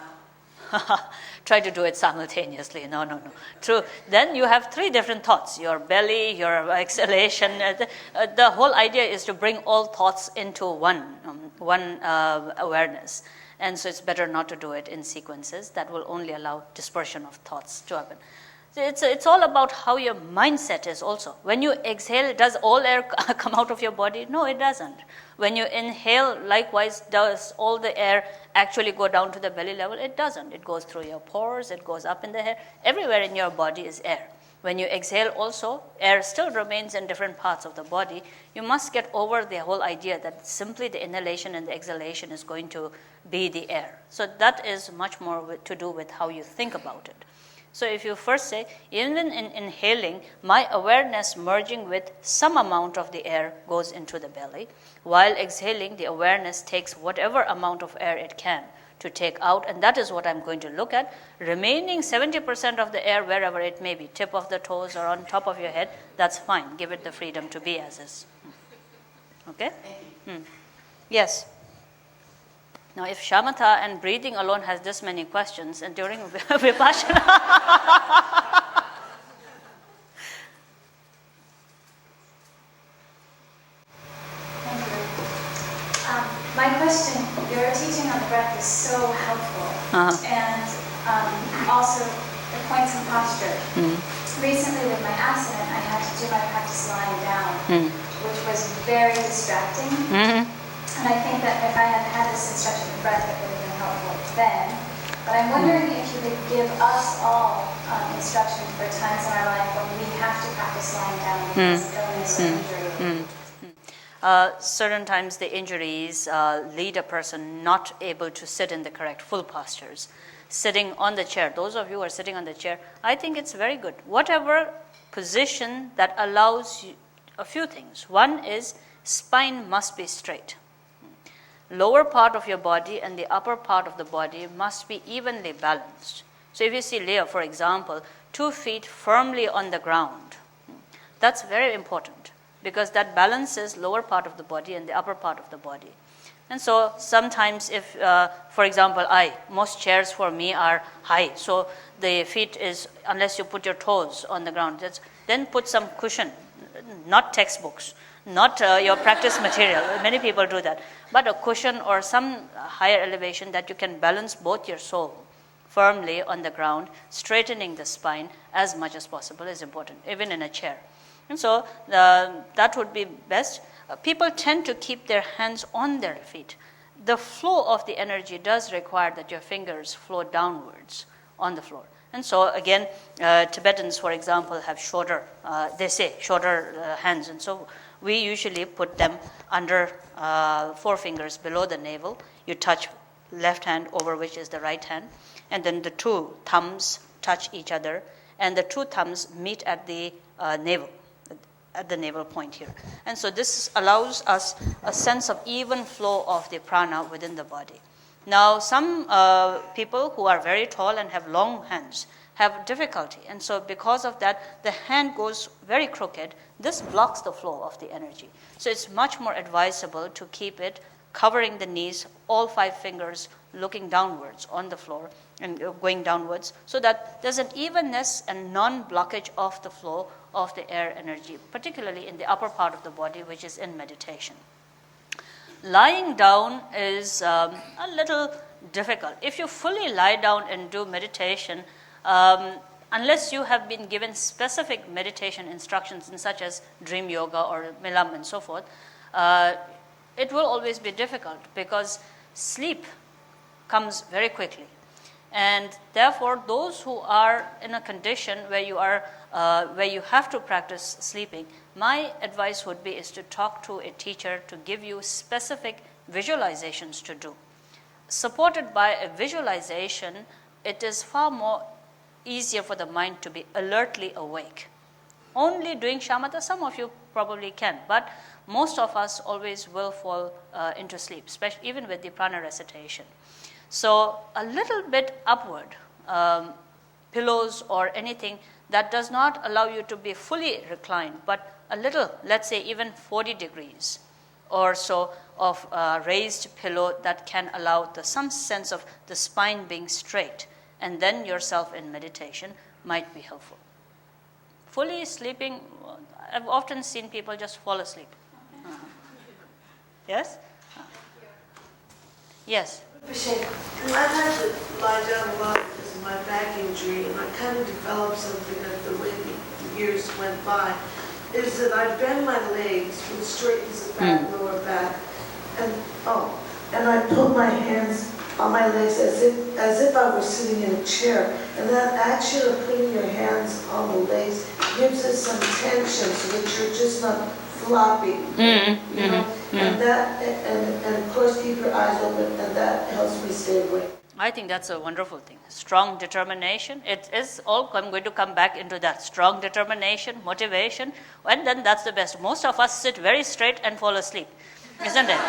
[SPEAKER 4] out.
[SPEAKER 1] Try to do it simultaneously. No. True. Then you have three different thoughts: your belly, your exhalation. The whole idea is to bring all thoughts into one awareness. And so it's better not to do it in sequences. That will only allow dispersion of thoughts to happen. So it's all about how your mindset is also. When you exhale, does all air come out of your body? No, it doesn't. When you inhale, likewise, does all the air actually go down to the belly level? It doesn't. It goes through your pores, it goes up in the hair. Everywhere in your body is air. When you exhale also, air still remains in different parts of the body. You must get over the whole idea that simply the inhalation and the exhalation is going to be the air. So that is much more to do with how you think about it. So if you first say, even in inhaling, my awareness merging with some amount of the air goes into the belly, while exhaling, the awareness takes whatever amount of air it can to take out, and that is what I'm going to look at. Remaining 70% of the air, wherever it may be, tip of the toes or on top of your head, that's fine. Give it the freedom to be as is. Okay? Yes. Now, if Shamatha and breathing alone has this many questions, and during Vipassana...
[SPEAKER 2] Thank you. My question, your teaching on the breath is so helpful, and also the points in posture. Recently with my accident, I had to do my practice lying down, which was very distracting. And I think that if I had had this instruction of breath, it would have been helpful then. But I'm wondering if you could give us all instruction for times in our life when we have to practice lying down because of illness or injury.
[SPEAKER 1] Certain times the injuries lead a person not able to sit in the correct full postures. Sitting on the chair, those of you who are sitting on the chair, I think it's very good. Whatever position that allows you a few things. One is spine must be straight. Lower part of your body and the upper part of the body must be evenly balanced. So if you see Leo, for example, 2 feet firmly on the ground, that's very important because that balances lower part of the body and the upper part of the body. And so sometimes if, for example, most chairs for me are high, so the feet is, unless you put your toes on the ground, then put some cushion, not textbooks, not your practice material. Many people do that. But a cushion or some higher elevation that you can balance both your soul firmly on the ground, straightening the spine as much as possible is important, even in a chair. And so that would be best. People tend to keep their hands on their feet. The flow of the energy does require that your fingers flow downwards on the floor. And so again, Tibetans, for example, have shorter hands. And so we usually put them under 4 fingers below the navel. You touch left hand over which is the right hand. And then the 2 thumbs touch each other. And the 2 thumbs meet at the navel, at the navel point here. And so this allows us a sense of even flow of the prana within the body. Now, some people who are very tall and have long hands have difficulty. And so because of that, the hand goes very crooked. This blocks the flow of the energy. So it's much more advisable to keep it covering the knees, all 5 fingers looking downwards on the floor and going downwards, so that there's an evenness and non-blockage of the flow of the air energy, particularly in the upper part of the body, which is in meditation. Lying down is a little difficult. If you fully lie down and do meditation, unless you have been given specific meditation instructions in such as dream yoga or milam and so forth, it will always be difficult because sleep comes very quickly. And therefore, those who are in a condition where you have to practice sleeping, my advice would be is to talk to a teacher to give you specific visualizations to do. Supported by a visualization, it is far more easier for the mind to be alertly awake. Only doing shamatha, some of you probably can, but most of us always will fall into sleep, especially even with the prana recitation. So a little bit upward, pillows or anything that does not allow you to be fully reclined, but a little, let's say even 40 degrees or so of raised pillow that can allow some sense of the spine being straight, and then yourself in meditation might be helpful. Fully sleeping, I've often seen people just fall asleep. Yes? Yes?
[SPEAKER 5] I've had to lie down a lot because of my back injury, and I kind of developed something that the way the years went by, is that I bend my legs, which straightens the back, lower back, and I put my hands on my legs as if I were sitting in a chair. And that action of putting your hands on the legs gives us some tension so that you're just not floppy, you know. And that, and of course keep your eyes open, and that helps me stay awake.
[SPEAKER 1] I think that's a wonderful thing. Strong determination. It is all, I'm going to come back into that. Strong determination, motivation, and then that's the best. Most of us sit very straight and fall asleep, isn't it?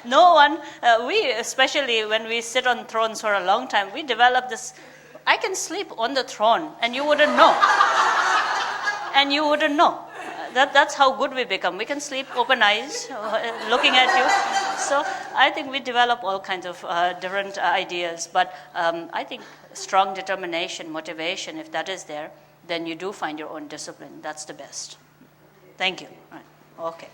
[SPEAKER 1] No one, we especially when we sit on thrones for a long time, we develop this, I can sleep on the throne and you wouldn't know. And you wouldn't know. That's how good we become. We can sleep open eyes, looking at you. So I think we develop all kinds of different ideas. But I think strong determination, motivation, if that is there, then you do find your own discipline. That's the best. Thank you. Right. Okay.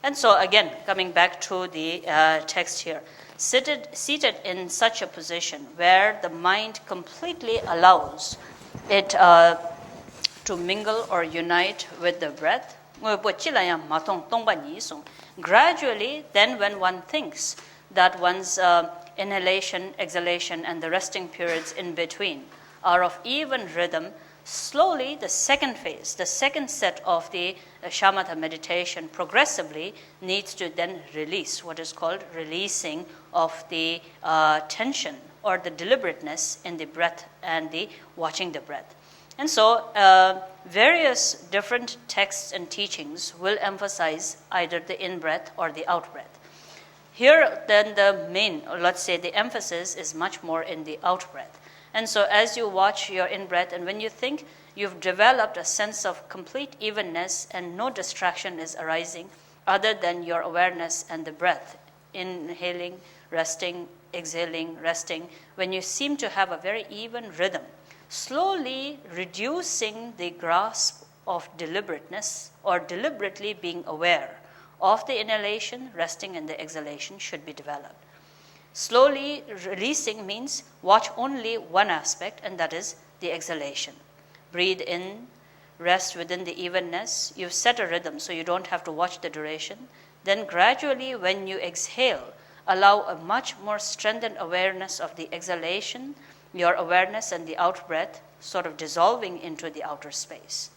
[SPEAKER 1] And so again, coming back to the text here, seated in such a position where the mind completely allows it to mingle or unite with the breath. Gradually, then when one thinks that one's inhalation, exhalation, and the resting periods in between are of even rhythm, slowly the second phase, the second set of the Shamatha meditation progressively needs to then release, what is called releasing of the tension or the deliberateness in the breath and the watching the breath. And so various different texts and teachings will emphasize either the in-breath or the out-breath. Here then the main, or let's say the emphasis is much more in the out-breath. And so as you watch your in-breath and when you think, you've developed a sense of complete evenness and no distraction is arising other than your awareness and the breath, inhaling, resting, exhaling, resting, when you seem to have a very even rhythm, slowly reducing the grasp of deliberateness or deliberately being aware of the inhalation, resting, and the exhalation should be developed. Slowly releasing means watch only one aspect, and that is the exhalation. Breathe in, rest within the evenness. You've set a rhythm, so you don't have to watch the duration. Then gradually, when you exhale, allow a much more strengthened awareness of the exhalation, your awareness and the out-breath sort of dissolving into the outer space.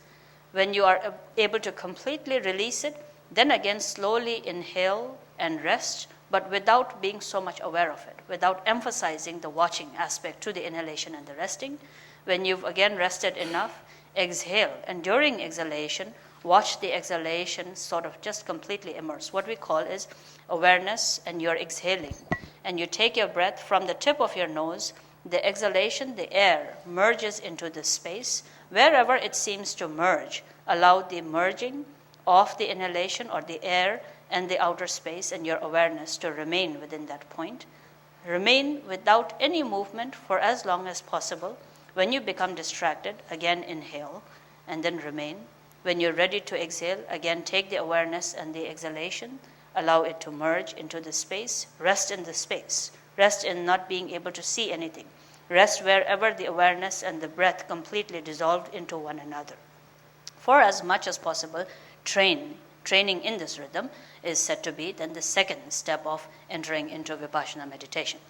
[SPEAKER 1] When you are able to completely release it, then again slowly inhale and rest, but without being so much aware of it, without emphasizing the watching aspect to the inhalation and the resting. When you've again rested enough, exhale. And during exhalation, watch the exhalation sort of just completely immerse. What we call is awareness, and you're exhaling. And you take your breath from the tip of your nose. The exhalation, the air, merges into the space. Wherever it seems to merge, allow the merging of the inhalation or the air and the outer space and your awareness to remain within that point. Remain without any movement for as long as possible. When you become distracted, again inhale and then remain. When you're ready to exhale, again take the awareness and the exhalation. Allow it to merge into the space. Rest in the space. Rest in not being able to see anything. Rest wherever the awareness and the breath completely dissolved into one another. For as much as possible, training in this rhythm is said to be then the second step of entering into Vipassana meditation.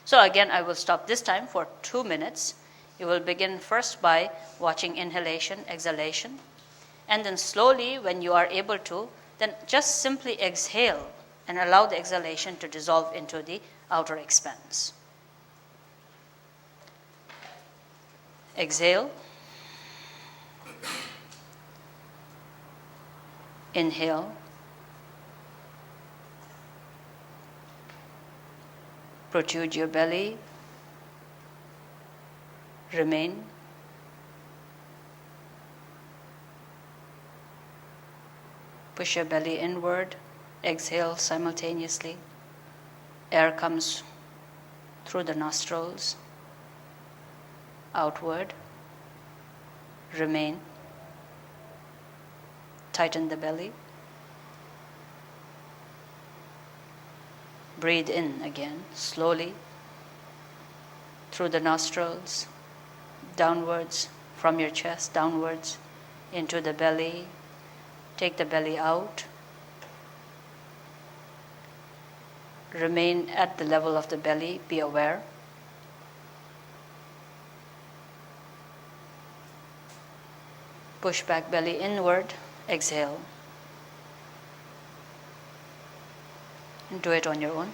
[SPEAKER 1] So again, I will stop this time for 2 minutes. You will begin first by watching inhalation, exhalation, and then slowly, when you are able to, then just simply exhale and allow the exhalation to dissolve into the outer expanse. Exhale. Inhale. Protrude your belly. Remain. Push your belly inward. Exhale simultaneously. Air comes through the nostrils. Outward. Remain. Tighten the belly. Breathe in again, slowly, through the nostrils, downwards, from your chest, downwards, into the belly. Take the belly out. Remain at the level of the belly, be aware. Push back belly inward, exhale. And do it on your own.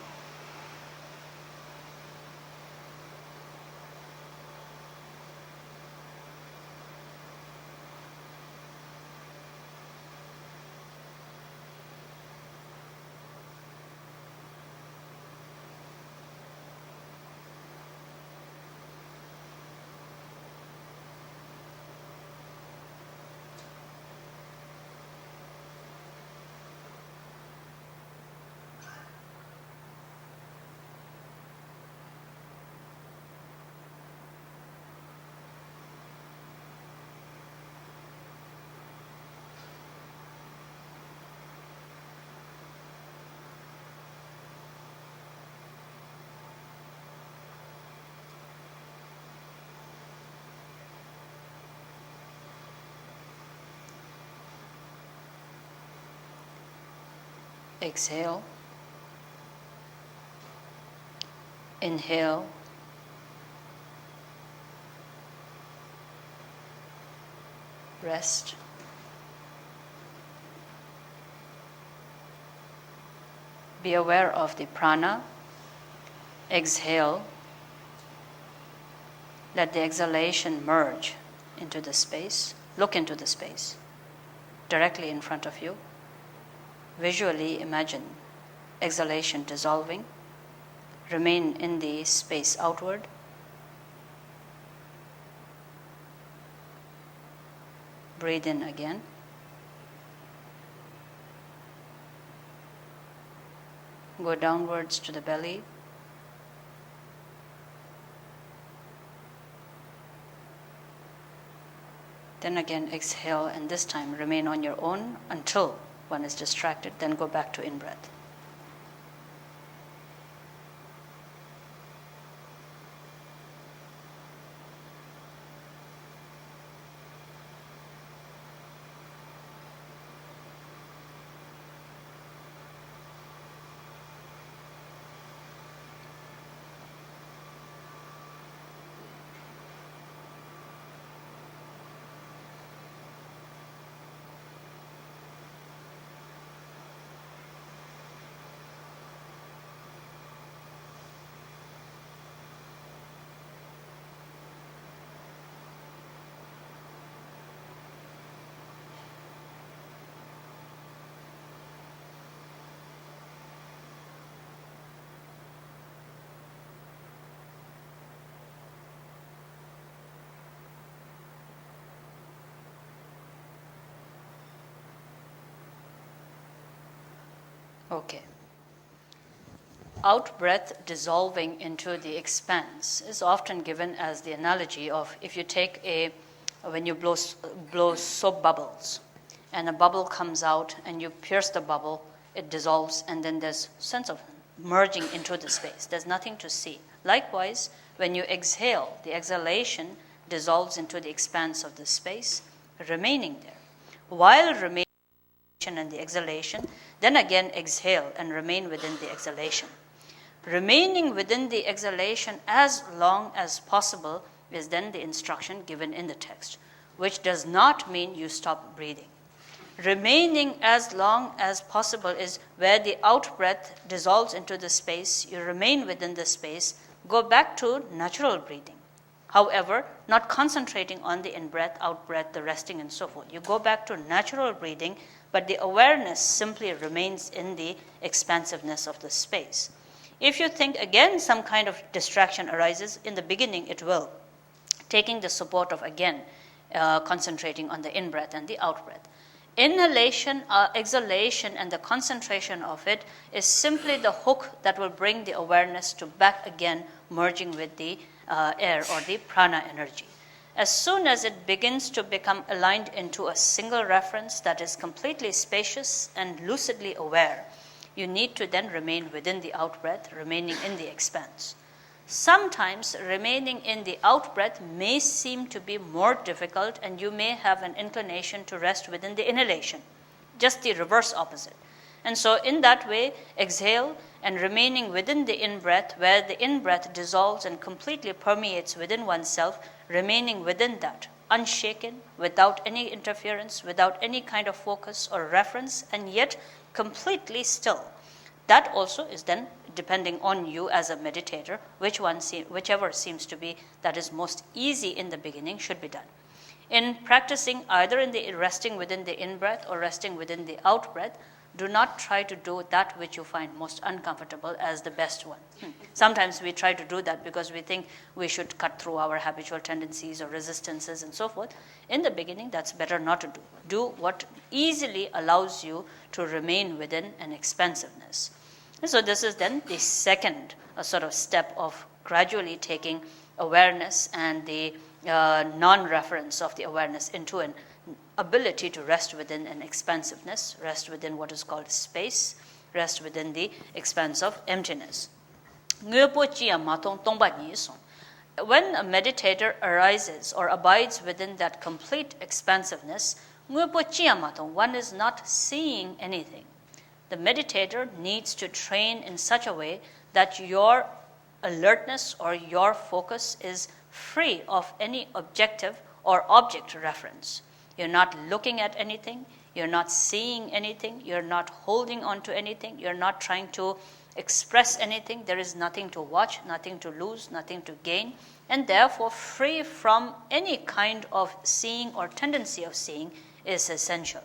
[SPEAKER 1] Exhale. Inhale. Rest. Be aware of the prana. Exhale. Let the exhalation merge into the space. Look into the space directly in front of you. Visually imagine exhalation dissolving. Remain in the space outward. Breathe in again. Go downwards to the belly. Then again exhale, and this time remain on your own until one is distracted, then go back to in-breath. Okay. Out breath dissolving into the expanse is often given as the analogy of if you take when you blow soap bubbles and a bubble comes out and you pierce the bubble, it dissolves, and then there's sense of merging into the space. There's nothing to see. Likewise, when you exhale, the exhalation dissolves into the expanse of the space, remaining there. While remaining and the exhalation, then again exhale and remain within the exhalation. Remaining within the exhalation as long as possible is then the instruction given in the text, which does not mean you stop breathing. Remaining as long as possible is where the out breath dissolves into the space, you remain within the space, go back to natural breathing. However, not concentrating on the in-breath, out-breath, the resting and so forth. You go back to natural breathing, but the awareness simply remains in the expansiveness of the space. If you think again some kind of distraction arises, in the beginning it will, taking the support of again concentrating on the in-breath and the out-breath. Inhalation, exhalation, and the concentration of it is simply the hook that will bring the awareness to back again, merging with the air or the prana energy. As soon as it begins to become aligned into a single reference that is completely spacious and lucidly aware, you need to then remain within the out-breath, remaining in the expanse. Sometimes remaining in the out-breath may seem to be more difficult, and you may have an inclination to rest within the inhalation, just the reverse opposite. And so in that way, exhale and remaining within the in-breath, where the in-breath dissolves and completely permeates within oneself, remaining within that, unshaken, without any interference, without any kind of focus or reference, and yet completely still. That also is then depending on you as a meditator, whichever seems to be that is most easy in the beginning should be done. In practicing either in the resting within the in-breath or resting within the out-breath, do not try to do that which you find most uncomfortable as the best one. Sometimes we try to do that because we think we should cut through our habitual tendencies or resistances and so forth. In the beginning, that's better not to do. Do what easily allows you to remain within an expansiveness. And so this is then the second sort of step of gradually taking awareness and the non-reference of the awareness into an ability to rest within an expansiveness, rest within what is called space, rest within the expanse of emptiness. When a meditator arises or abides within that complete expansiveness, one is not seeing anything. The meditator needs to train in such a way that your alertness or your focus is free of any objective or object reference. You're not looking at anything, you're not seeing anything, you're not holding on to anything, you're not trying to express anything. There is nothing to watch, nothing to lose, nothing to gain, and therefore free from any kind of seeing or tendency of seeing is essential.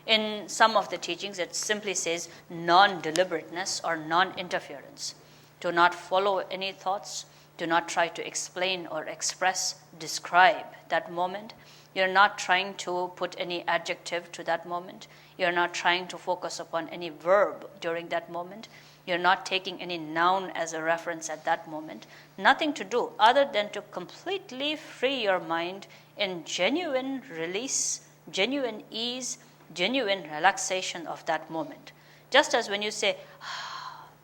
[SPEAKER 1] In some of the teachings, it simply says non-deliberateness or non-interference. Do not follow any thoughts. Do not try to explain or express, describe that moment. You're not trying to put any adjective to that moment. You're not trying to focus upon any verb during that moment. You're not taking any noun as a reference at that moment. Nothing to do other than to completely free your mind in genuine release, genuine ease, genuine relaxation of that moment. Just as when you say,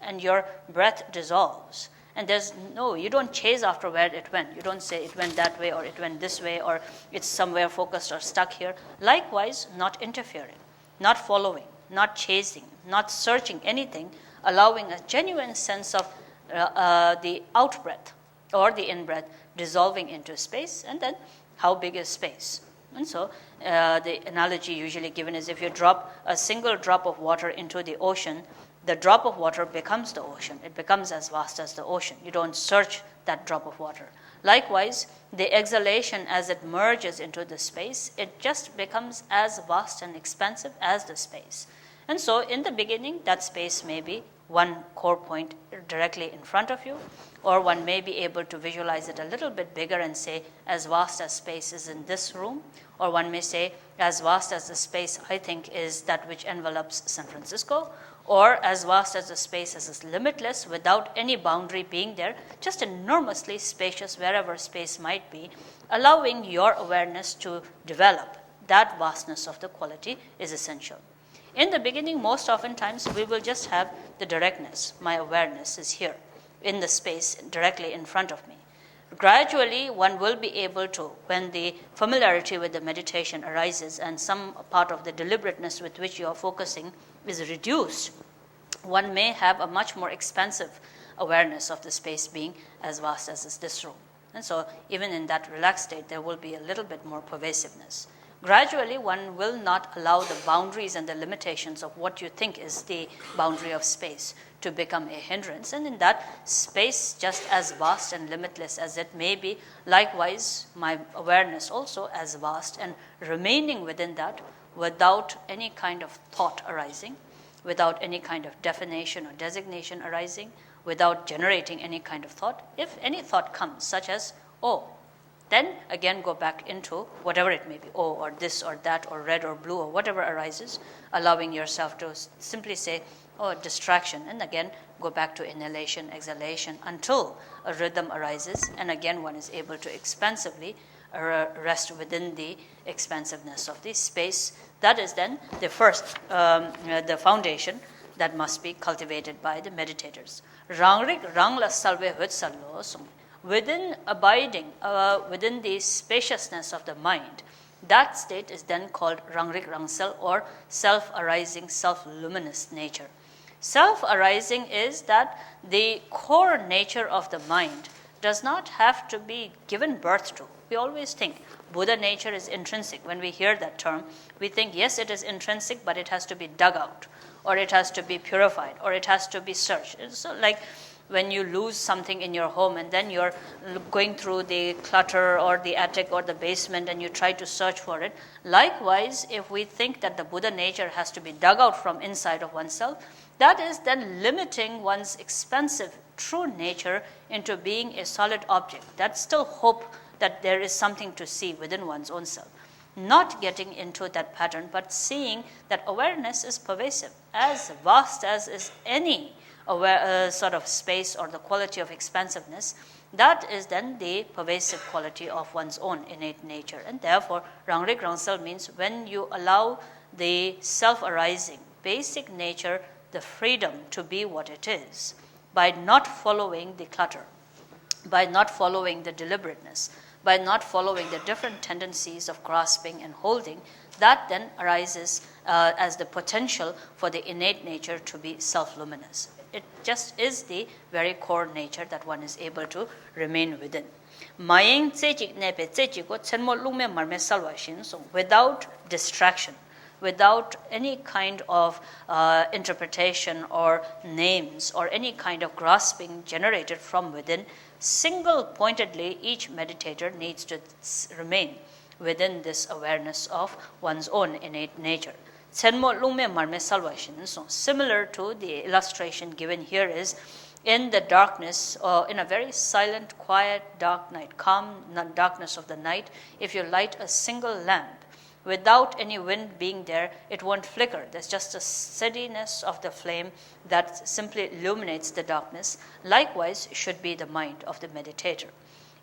[SPEAKER 1] and your breath dissolves, and you don't chase after where it went. You don't say it went that way or it went this way or it's somewhere focused or stuck here. Likewise, not interfering, not following, not chasing, not searching anything, allowing a genuine sense of the out-breath or the in-breath dissolving into space, and then how big is space? And so the analogy usually given is if you drop a single drop of water into the ocean, the drop of water becomes the ocean. It becomes as vast as the ocean. You don't search that drop of water. Likewise, the exhalation as it merges into the space, it just becomes as vast and expansive as the space. And so in the beginning, that space may be one core point directly in front of you, or one may be able to visualize it a little bit bigger and say, as vast as space is in this room, or one may say, as vast as the space I think is that which envelops San Francisco, or as vast as the space is limitless without any boundary being there, just enormously spacious wherever space might be, allowing your awareness to develop. That vastness of the quality is essential. In the beginning, most oftentimes, we will just have the directness. My awareness is here in the space directly in front of me. Gradually, one will be able to, when the familiarity with the meditation arises and some part of the deliberateness with which you are focusing is reduced, one may have a much more expansive awareness of the space being as vast as is this room. And so even in that relaxed state, there will be a little bit more pervasiveness. Gradually, one will not allow the boundaries and the limitations of what you think is the boundary of space to become a hindrance. And in that space, just as vast and limitless as it may be, likewise, my awareness also as vast, and remaining within that, without any kind of thought arising, without any kind of definition or designation arising, without generating any kind of thought. If any thought comes, such as, oh, then again go back into whatever it may be, oh, or this or that, or red or blue, or whatever arises, allowing yourself to simply say, oh, distraction, and again go back to inhalation, exhalation, until a rhythm arises, and again one is able to expansively rest within the expansiveness of the space. That is then the first, the foundation that must be cultivated by the meditators. Rangrik rangla salve hutsalo sung. Within abiding, within the spaciousness of the mind, that state is then called rangrik rangsel, or self-arising, self-luminous nature. Self-arising is that the core nature of the mind does not have to be given birth to. We always think Buddha nature is intrinsic. When we hear that term, we think, yes, it is intrinsic, but it has to be dug out, or it has to be purified, or it has to be searched. It's like when you lose something in your home and then you're going through the clutter or the attic or the basement and you try to search for it. Likewise, if we think that the Buddha nature has to be dug out from inside of oneself, that is then limiting one's expansive true nature into being a solid object. That's still hope that there is something to see within one's own self. Not getting into that pattern, but seeing that awareness is pervasive, as vast as is any sort of space or the quality of expansiveness. That is then the pervasive quality of one's own innate nature. And therefore, Rangrik Rangsel means when you allow the self-arising, basic nature, the freedom to be what it is, by not following the clutter, by not following the deliberateness, by not following the different tendencies of grasping and holding, that then arises as the potential for the innate nature to be self-luminous. It just is the very core nature that one is able to remain within. Without distraction, without any kind of interpretation or names or any kind of grasping generated from within, single-pointedly each meditator needs to remain within this awareness of one's own innate nature. Similar to the illustration given here is, in the darkness, in a very silent, quiet, dark night, calm darkness of the night, if you light a single lamp, without any wind being there, it won't flicker. There's just a steadiness of the flame that simply illuminates the darkness. Likewise should be the mind of the meditator.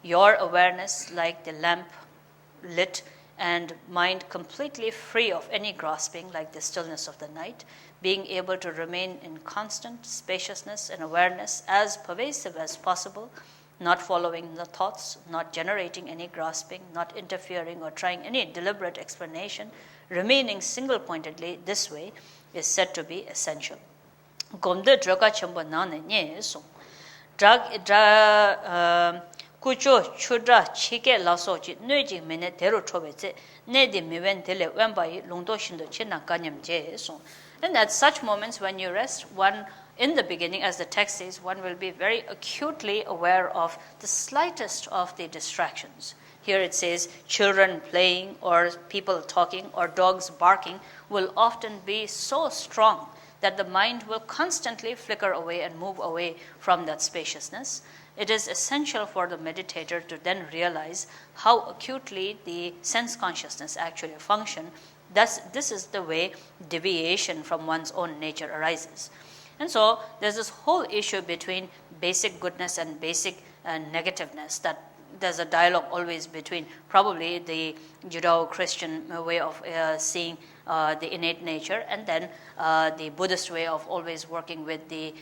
[SPEAKER 1] Your awareness, like the lamp lit, and mind completely free of any grasping, like the stillness of the night, being able to remain in constant spaciousness and awareness as pervasive as possible, not following the thoughts, not generating any grasping, not interfering or trying any deliberate explanation, remaining single-pointedly this way is said to be essential. Gomde droga chambo nane nye song. Kucho chudra chike laso chi nuji mene teru chobeze ne di miwen tele wembai longdo shindo chena kanyam je song. And at such moments when you rest, one in the beginning, as the text says, one will be very acutely aware of the slightest of the distractions. Here it says children playing or people talking or dogs barking will often be so strong that the mind will constantly flicker away and move away from that spaciousness. It is essential for the meditator to then realize how acutely the sense consciousness actually function. Thus, this is the way deviation from one's own nature arises. And so there's this whole issue between basic goodness and basic negativeness, that there's a dialogue always between probably the Judeo-Christian way of seeing the innate nature and then the Buddhist way of always working with the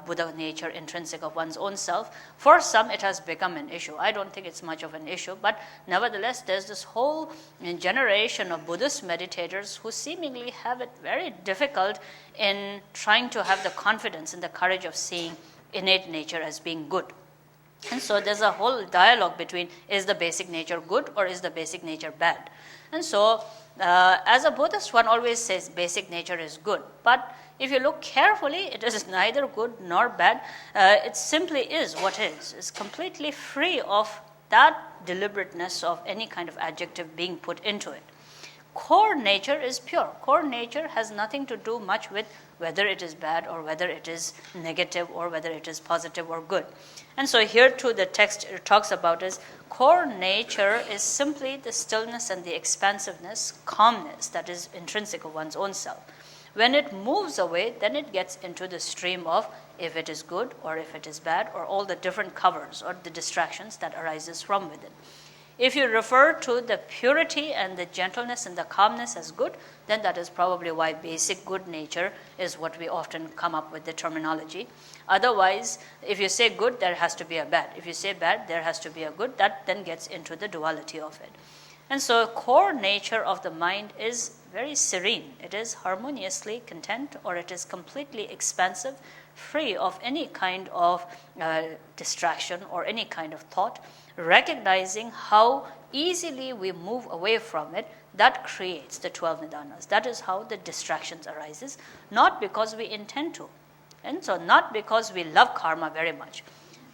[SPEAKER 1] Buddha nature intrinsic of one's own self. For some, it has become an issue. I don't think it's much of an issue, but nevertheless, there's this whole generation of Buddhist meditators who seemingly have it very difficult in trying to have the confidence and the courage of seeing innate nature as being good. And so there's a whole dialogue between, is the basic nature good or is the basic nature bad? And so as a Buddhist, one always says basic nature is good. But if you look carefully, it is neither good nor bad. It simply is what is. It's completely free of that deliberateness of any kind of adjective being put into it. core nature is pure. Core nature has nothing to do much with whether it is bad or whether it is negative or whether it is positive or good. And so here too the text talks about is core nature is simply the stillness and the expansiveness, calmness that is intrinsic of one's own self. When it moves away, then it gets into the stream of if it is good or if it is bad or all the different covers or the distractions that arises from within. If you refer to the purity and the gentleness and the calmness as good, then that is probably why basic good nature is what we often come up with the terminology. Otherwise, if you say good, there has to be a bad. If you say bad, there has to be a good. That then gets into the duality of it. And so core nature of the mind is very serene. It is harmoniously content, or it is completely expansive, free of any kind of distraction or any kind of thought, recognizing how easily we move away from it. That creates the 12 nidanas. That is how the distractions arises, not because we intend to. And so not because we love karma very much.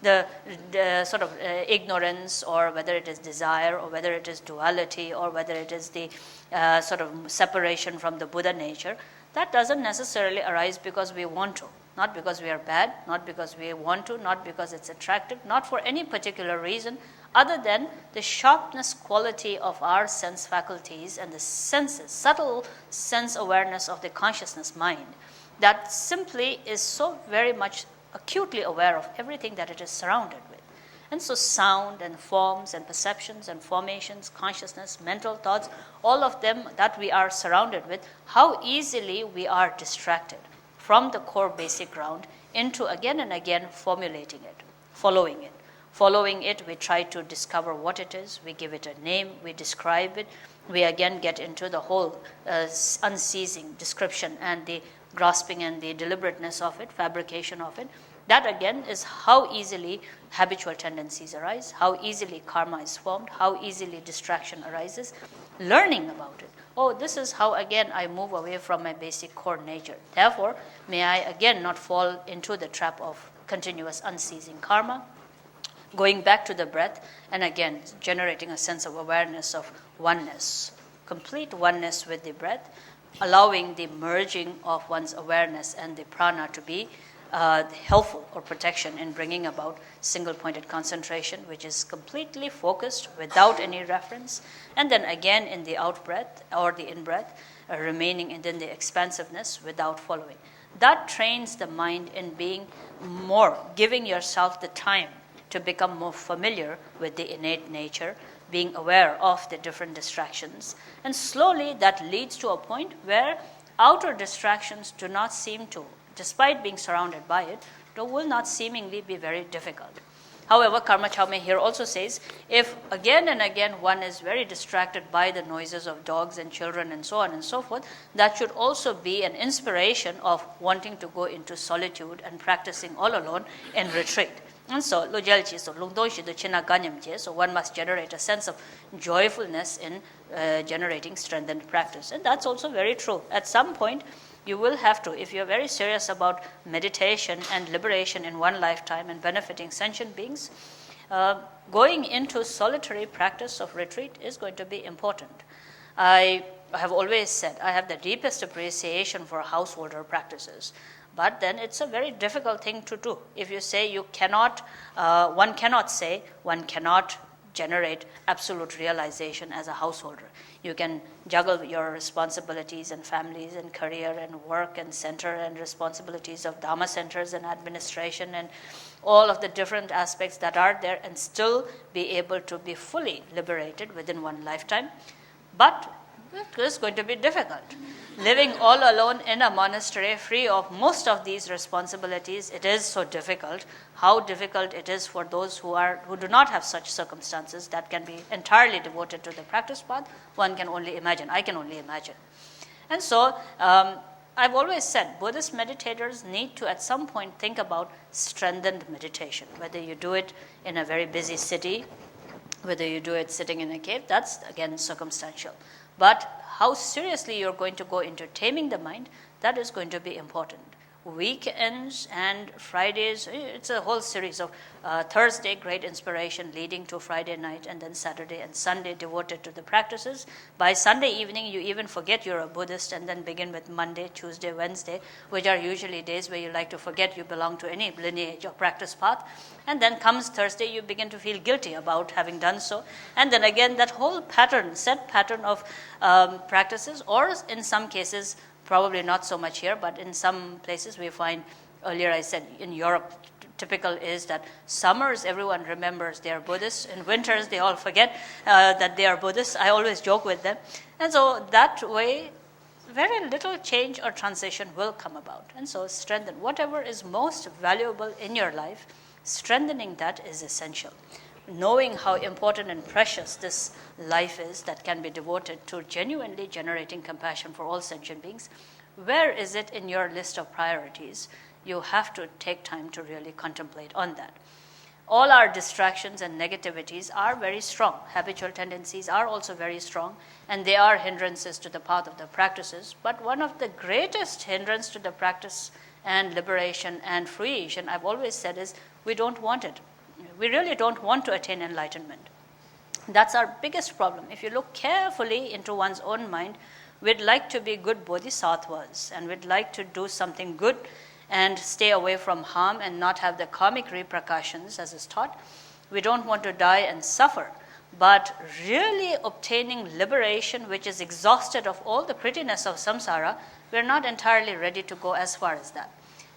[SPEAKER 1] The sort of ignorance, or whether it is desire, or whether it is duality, or whether it is the sort of separation from the Buddha nature, that doesn't necessarily arise because we want to. Not because we are bad, not because we want to, not because it's attractive, not for any particular reason other than the sharpness quality of our sense faculties and the senses, subtle sense awareness of the consciousness mind that simply is so very much acutely aware of everything that it is surrounded with. And so sound and forms and perceptions and formations, consciousness, mental thoughts, all of them that we are surrounded with, how easily we are distracted from the core basic ground into again and again formulating it, following it. Following it, we try to discover what it is, we give it a name, we describe it, we again get into the whole unceasing description and the grasping and the deliberateness of it, fabrication of it. That again is how easily habitual tendencies arise, how easily karma is formed, how easily distraction arises. Learning about it. Oh, this is how again I move away from my basic core nature. Therefore, may I again not fall into the trap of continuous unceasing karma. Going back to the breath and again generating a sense of awareness of oneness, complete oneness with the breath, allowing the merging of one's awareness and the prana to be helpful or protection in bringing about single-pointed concentration, which is completely focused without any reference. And then again in the out-breath or the in-breath, remaining in the expansiveness without following. That trains the mind in being more, giving yourself the time to become more familiar with the innate nature, being aware of the different distractions. And slowly that leads to a point where outer distractions do not seem to, despite being surrounded by it, will not seemingly be very difficult. However, Karma Chowme here also says, if again and again one is very distracted by the noises of dogs and children and so on and so forth, that should also be an inspiration of wanting to go into solitude and practicing all alone in retreat. And so, so one must generate a sense of joyfulness in generating strengthened practice. And that's also very true. At some point, you will have to, if you're very serious about meditation and liberation in one lifetime and benefiting sentient beings, going into solitary practice of retreat is going to be important. I have always said I have the deepest appreciation for householder practices. But then it's a very difficult thing to do. If you say you cannot, one cannot generate absolute realization as a householder. You can juggle your responsibilities and families and career and work and center and responsibilities of Dhamma centers and administration and all of the different aspects that are there and still be able to be fully liberated within one lifetime. But it is going to be difficult. Living all alone in a monastery, free of most of these responsibilities, it is so difficult. How difficult it is for those who do not have such circumstances that can be entirely devoted to the practice path, one can only imagine. I can only imagine. And so, I've always said Buddhist meditators need to at some point think about strengthened meditation. Whether you do it in a very busy city, whether you do it sitting in a cave, that's again circumstantial. But how seriously you're going to go into taming the mind, that is going to be important. weekends and Fridays. It's a whole series of Thursday, great inspiration leading to Friday night, and then Saturday and Sunday devoted to the practices. By Sunday evening, you even forget you're a Buddhist and then begin with Monday, Tuesday, Wednesday, which are usually days where you like to forget you belong to any lineage or practice path. And then comes Thursday, you begin to feel guilty about having done so. And then again, that whole pattern, set pattern of practices, or in some cases, probably not so much here, but in some places we find, earlier I said in Europe, typical is that summers everyone remembers they are Buddhists. In winters they all forget that they are Buddhists. I always joke with them. And so that way, very little change or transition will come about. And so strengthen whatever is most valuable in your life, strengthening that is essential. Knowing how important and precious this life is that can be devoted to genuinely generating compassion for all sentient beings, where is it in your list of priorities? You have to take time to really contemplate on that. All our distractions and negativities are very strong. Habitual tendencies are also very strong, and they are hindrances to the path of the practices. But one of the greatest hindrances to the practice and liberation and fruition, I've always said, is we don't want it. We really don't want to attain enlightenment. That's our biggest problem. If you look carefully into one's own mind, we'd like to be good bodhisattvas, and we'd like to do something good and stay away from harm and not have the karmic repercussions as is taught. We don't want to die and suffer, but really obtaining liberation, which is exhausted of all the prettiness of samsara, we're not entirely ready to go as far as that.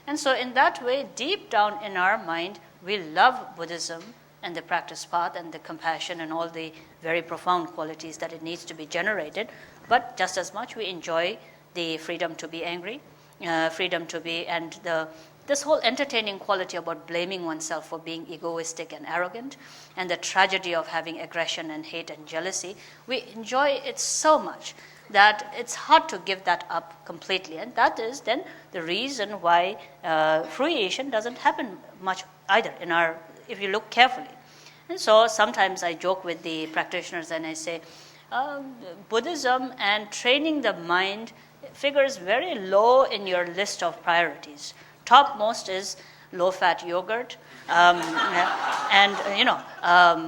[SPEAKER 1] And so in that way, deep down in our mind, we love Buddhism and the practice path and the compassion and all the very profound qualities that it needs to be generated, but just as much we enjoy the freedom to be angry, freedom to be, and this whole entertaining quality about blaming oneself for being egoistic and arrogant, and the tragedy of having aggression and hate and jealousy. We enjoy it so much that it's hard to give that up completely. And that is then the reason why fruition doesn't happen much either if you look carefully. And so sometimes I joke with the practitioners and I say, Buddhism and training the mind figures very low in your list of priorities. Topmost is low-fat yogurt, and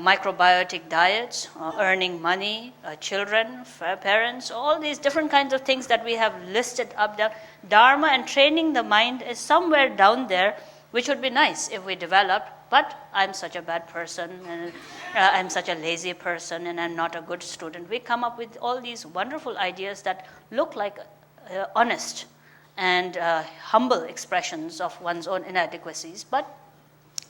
[SPEAKER 1] microbiotic diets, earning money, children, parents, all these different kinds of things that we have listed up there. Dharma and training the mind is somewhere down there, which would be nice if we developed, but I'm such a bad person, and I'm such a lazy person, and I'm not a good student. We come up with all these wonderful ideas that look like honest and humble expressions of one's own inadequacies, but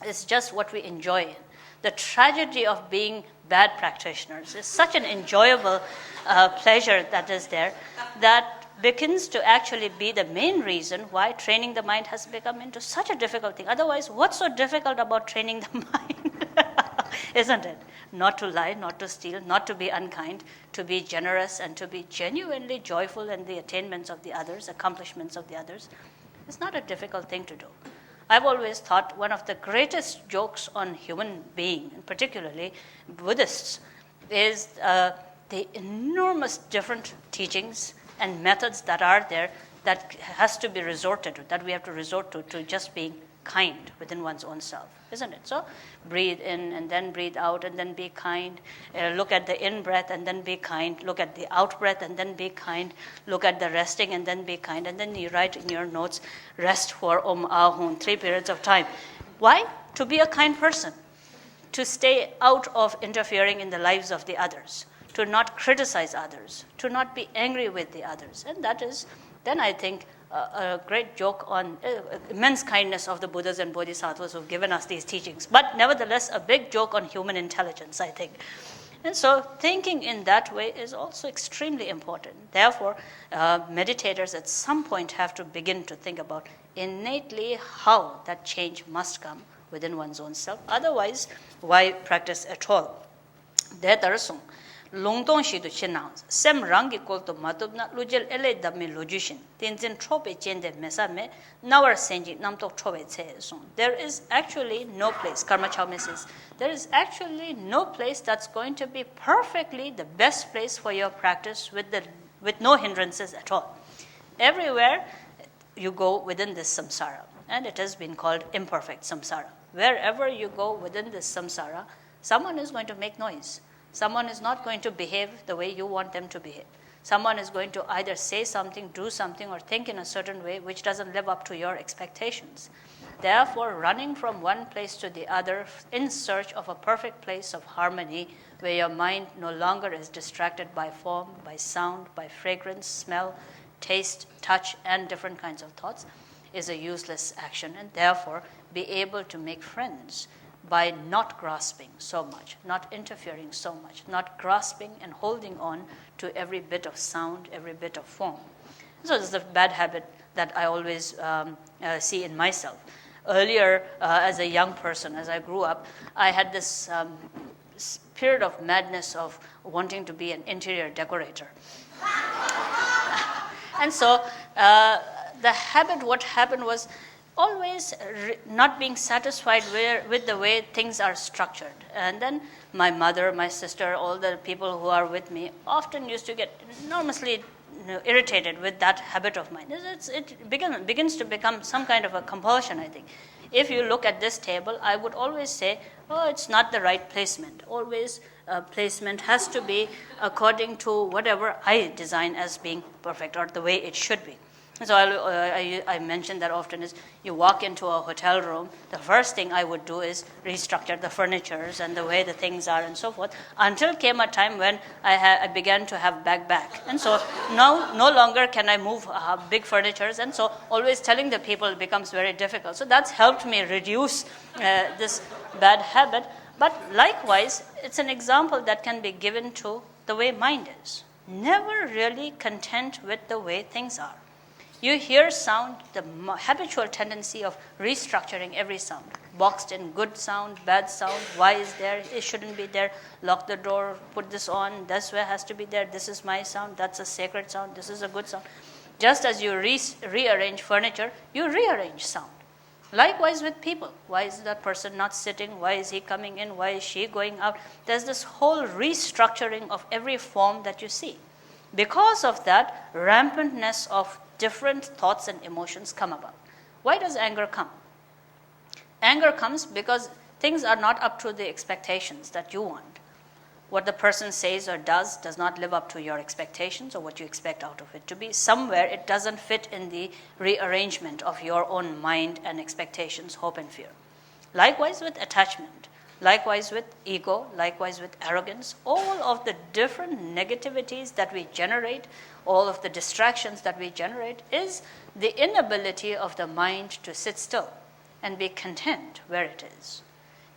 [SPEAKER 1] it's just what we enjoy. The tragedy of being bad practitioners is such an enjoyable pleasure that is there that begins to actually be the main reason why training the mind has become into such a difficult thing. Otherwise, what's so difficult about training the mind? Isn't it? Not to lie, not to steal, not to be unkind, to be generous, and to be genuinely joyful in the attainments of the others, accomplishments of the others. It's not a difficult thing to do. I've always thought one of the greatest jokes on human being, and particularly Buddhists, is the enormous different teachings and methods that are there that has to be resorted to, that we have to resort to just being kind within one's own self, isn't it? So breathe in and then breathe out and then be kind. Look at the in-breath and then be kind. Look at the out-breath and then be kind. Look at the resting and then be kind. And then you write in your notes, rest for Om Ahun, 3 periods of time. Why? To be a kind person, to stay out of interfering in the lives of the others, to not criticize others, to not be angry with the others. And that is, then I think, a great joke on immense kindness of the Buddhas and Bodhisattvas who've given us these teachings. But nevertheless, a big joke on human intelligence, I think. And so thinking in that way is also extremely important. Therefore, meditators at some point have to begin to think about innately how that change must come within one's own self. Otherwise, why practice at all? Longtong shi du chinang sem rangi kol to matubna lujel ele dami lojushin tenzin trope chende mesa me nawar senji namtok trope che song. There is actually no place, Karma Chowme says, there is actually no place that's going to be perfectly the best place for your practice with no hindrances at all. Everywhere you go within this samsara, and it has been called imperfect samsara. Wherever you go within this samsara, someone is going to make noise. Someone is not going to behave the way you want them to behave. Someone is going to either say something, do something, or think in a certain way which doesn't live up to your expectations. Therefore, running from one place to the other in search of a perfect place of harmony where your mind no longer is distracted by form, by sound, by fragrance, smell, taste, touch, and different kinds of thoughts is a useless action, and therefore be able to make friends by not grasping so much, not interfering so much, not grasping and holding on to every bit of sound, every bit of form. So this is a bad habit that I always see in myself. Earlier, as a young person, as I grew up, I had this period of madness of wanting to be an interior decorator. And so what happened was always not being satisfied with the way things are structured. And then my mother, my sister, all the people who are with me often used to get enormously irritated with that habit of mine. It begins to become some kind of a compulsion, I think. If you look at this table, I would always say, oh, it's not the right placement. Always placement has to be according to whatever I design as being perfect or the way it should be. So I mentioned that often is you walk into a hotel room, the first thing I would do is restructure the furnitures and the way the things are and so forth, until came a time when I began to have back. And so now no longer can I move big furnitures, and so always telling the people becomes very difficult. So that's helped me reduce this bad habit. But likewise, it's an example that can be given to the way mind is. Never really content with the way things are. You hear sound, the habitual tendency of restructuring every sound. Boxed in good sound, bad sound, why is there, it shouldn't be there, lock the door, put this on, this way has to be there, this is my sound, that's a sacred sound, this is a good sound. Just as you rearrange furniture, you rearrange sound. Likewise with people. Why is that person not sitting? Why is he coming in? Why is she going out? There's this whole restructuring of every form that you see. Because of that, rampantness of different thoughts and emotions come about. Why does anger come? Anger comes because things are not up to the expectations that you want. What the person says or does not live up to your expectations or what you expect out of it to be. Somewhere it doesn't fit in the rearrangement of your own mind and expectations, hope and fear. Likewise with attachment. Likewise with ego, likewise with arrogance, all of the different negativities that we generate, all of the distractions that we generate is the inability of the mind to sit still and be content where it is.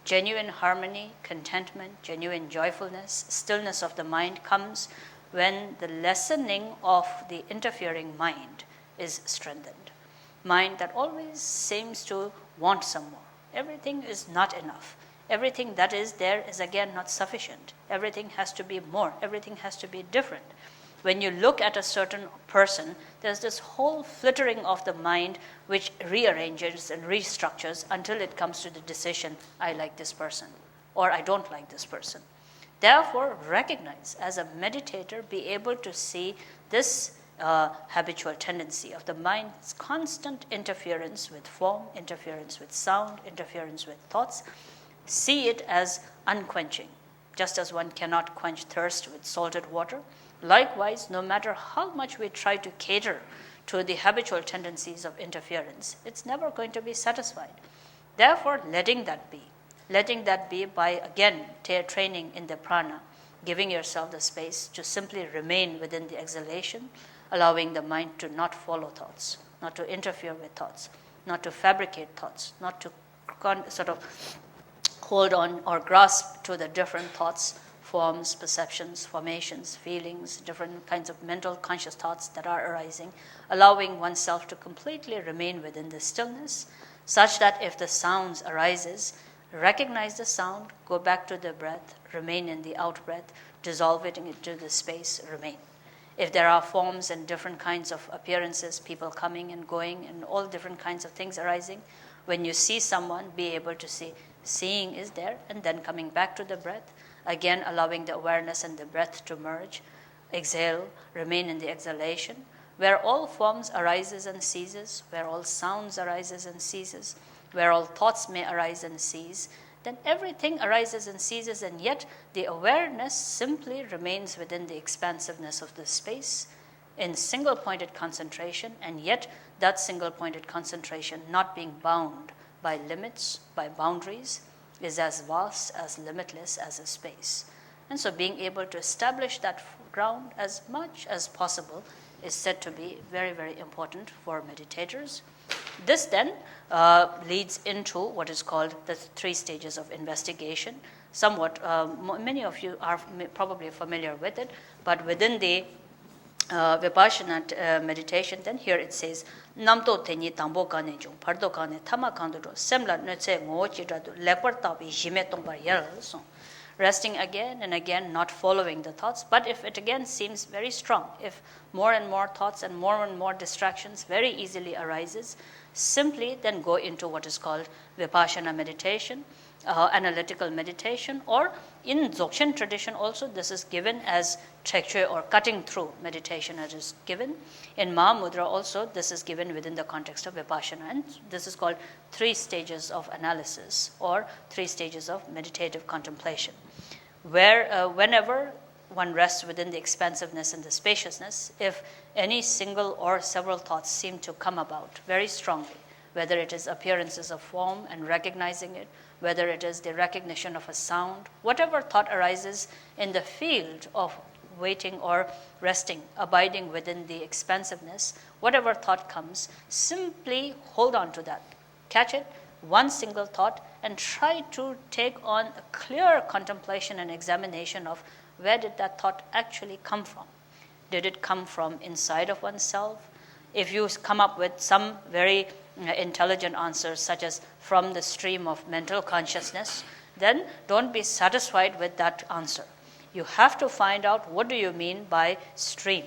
[SPEAKER 1] Genuine harmony, contentment, genuine joyfulness, stillness of the mind comes when the lessening of the interfering mind is strengthened. Mind that always seems to want some more. Everything is not enough. Everything that is there is again not sufficient. Everything has to be more. Everything has to be different. When you look at a certain person, there's this whole flittering of the mind which rearranges and restructures until it comes to the decision, I like this person or I don't like this person. Therefore, recognize as a meditator, be able to see this habitual tendency of the mind's constant interference with form, interference with sound, interference with thoughts. See it as unquenching, just as one cannot quench thirst with salted water. Likewise, no matter how much we try to cater to the habitual tendencies of interference, it's never going to be satisfied. Therefore, letting that be by, again, training in the prana, giving yourself the space to simply remain within the exhalation, allowing the mind to not follow thoughts, not to interfere with thoughts, not to fabricate thoughts, not to sort of hold on or grasp to the different thoughts, forms, perceptions, formations, feelings, different kinds of mental conscious thoughts that are arising, allowing oneself to completely remain within the stillness, such that if the sounds arises, recognize the sound, go back to the breath, remain in the out breath, dissolve it into the space, remain. If there are forms and different kinds of appearances, people coming and going and all different kinds of things arising, when you see someone, be able to see, seeing is there, and then coming back to the breath, again allowing the awareness and the breath to merge, exhale, remain in the exhalation, where all forms arises and ceases, where all sounds arises and ceases, where all thoughts may arise and cease, then everything arises and ceases, and yet the awareness simply remains within the expansiveness of the space in single-pointed concentration, and yet that single-pointed concentration not being bound by limits, by boundaries, is as vast, as limitless as a space. And so being able to establish that ground as much as possible is said to be very, very important for meditators. This then leads into what is called the 3 stages of investigation. Somewhat, many of you are probably familiar with it, but within the Vipassana meditation, then here it says, Namto tenyi tambo kane jung, pardo kane tama kanduro, semla netse ngo chidadu, lepar tabi jime tongbar yeral song. Resting again and again, not following the thoughts. But if it again seems very strong, if more and more thoughts and more distractions very easily arises, simply then go into what is called Vipassana meditation, analytical meditation, or in Dzogchen tradition also this is given as Trekchö or cutting through meditation as is given. In Mahamudra also this is given within the context of Vipassana, and this is called 3 stages of analysis or 3 stages of meditative contemplation, where whenever one rests within the expansiveness and the spaciousness, if any single or several thoughts seem to come about very strongly, whether it is appearances of form and recognizing it, whether it is the recognition of a sound, whatever thought arises in the field of waiting or resting, abiding within the expansiveness, whatever thought comes, simply hold on to that. Catch it, one single thought, and try to take on a clear contemplation and examination of where did that thought actually come from. Did it come from inside of oneself? If you come up with some very intelligent answers, such as from the stream of mental consciousness, then don't be satisfied with that answer. You have to find out what do you mean by stream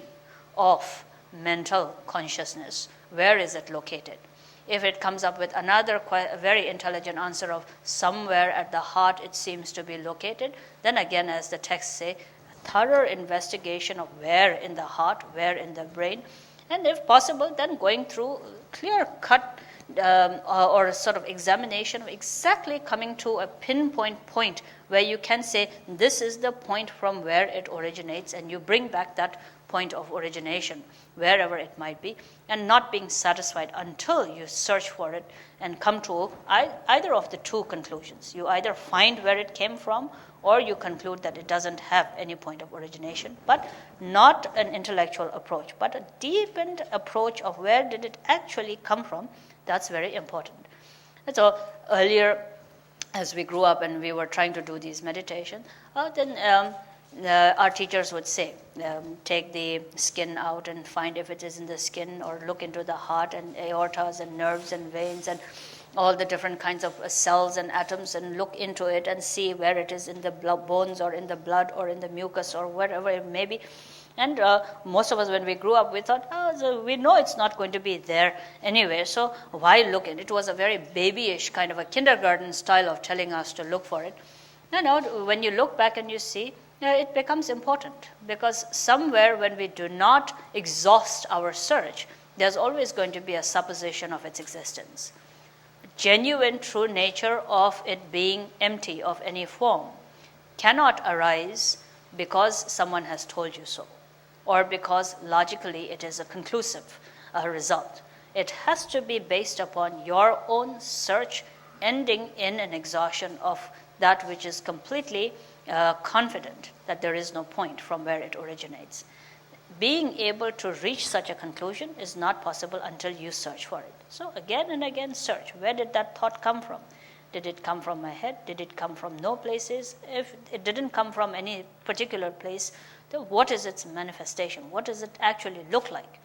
[SPEAKER 1] of mental consciousness. Where is it located? If it comes up with another very intelligent answer of somewhere at the heart it seems to be located, then again, as the texts say, thorough investigation of where in the heart, where in the brain, and if possible, then going through clear-cut or sort of examination of exactly coming to a pinpoint point where you can say, this is the point from where it originates, and you bring back that point of origination, wherever it might be, and not being satisfied until you search for it and come to either of the 2 conclusions. You either find where it came from, or you conclude that it doesn't have any point of origination, but not an intellectual approach, but a deepened approach of where did it actually come from. That's very important. And so earlier, as we grew up and we were trying to do these meditations, then our teachers would say, take the skin out and find if it is in the skin, or look into the heart and aortas and nerves and veins and all the different kinds of cells and atoms, and look into it and see where it is in the bones or in the blood or in the mucus or wherever it may be. And most of us, when we grew up, we thought, so we know it's not going to be there anyway, so why look in it? It was a very babyish kind of a kindergarten style of telling us to look for it. No, when you look back and you see, it becomes important, because somewhere when we do not exhaust our search, there's always going to be a supposition of its existence. Genuine true nature of it being empty of any form cannot arise because someone has told you so, or because logically it is a conclusive result. It has to be based upon your own search, ending in an exhaustion of that which is completely confident that there is no point from where it originates. Being able to reach such a conclusion is not possible until you search for it. So again and again search. Where did that thought come from? Did it come from my head? Did it come from no places? If it didn't come from any particular place, then what is its manifestation? What does it actually look like?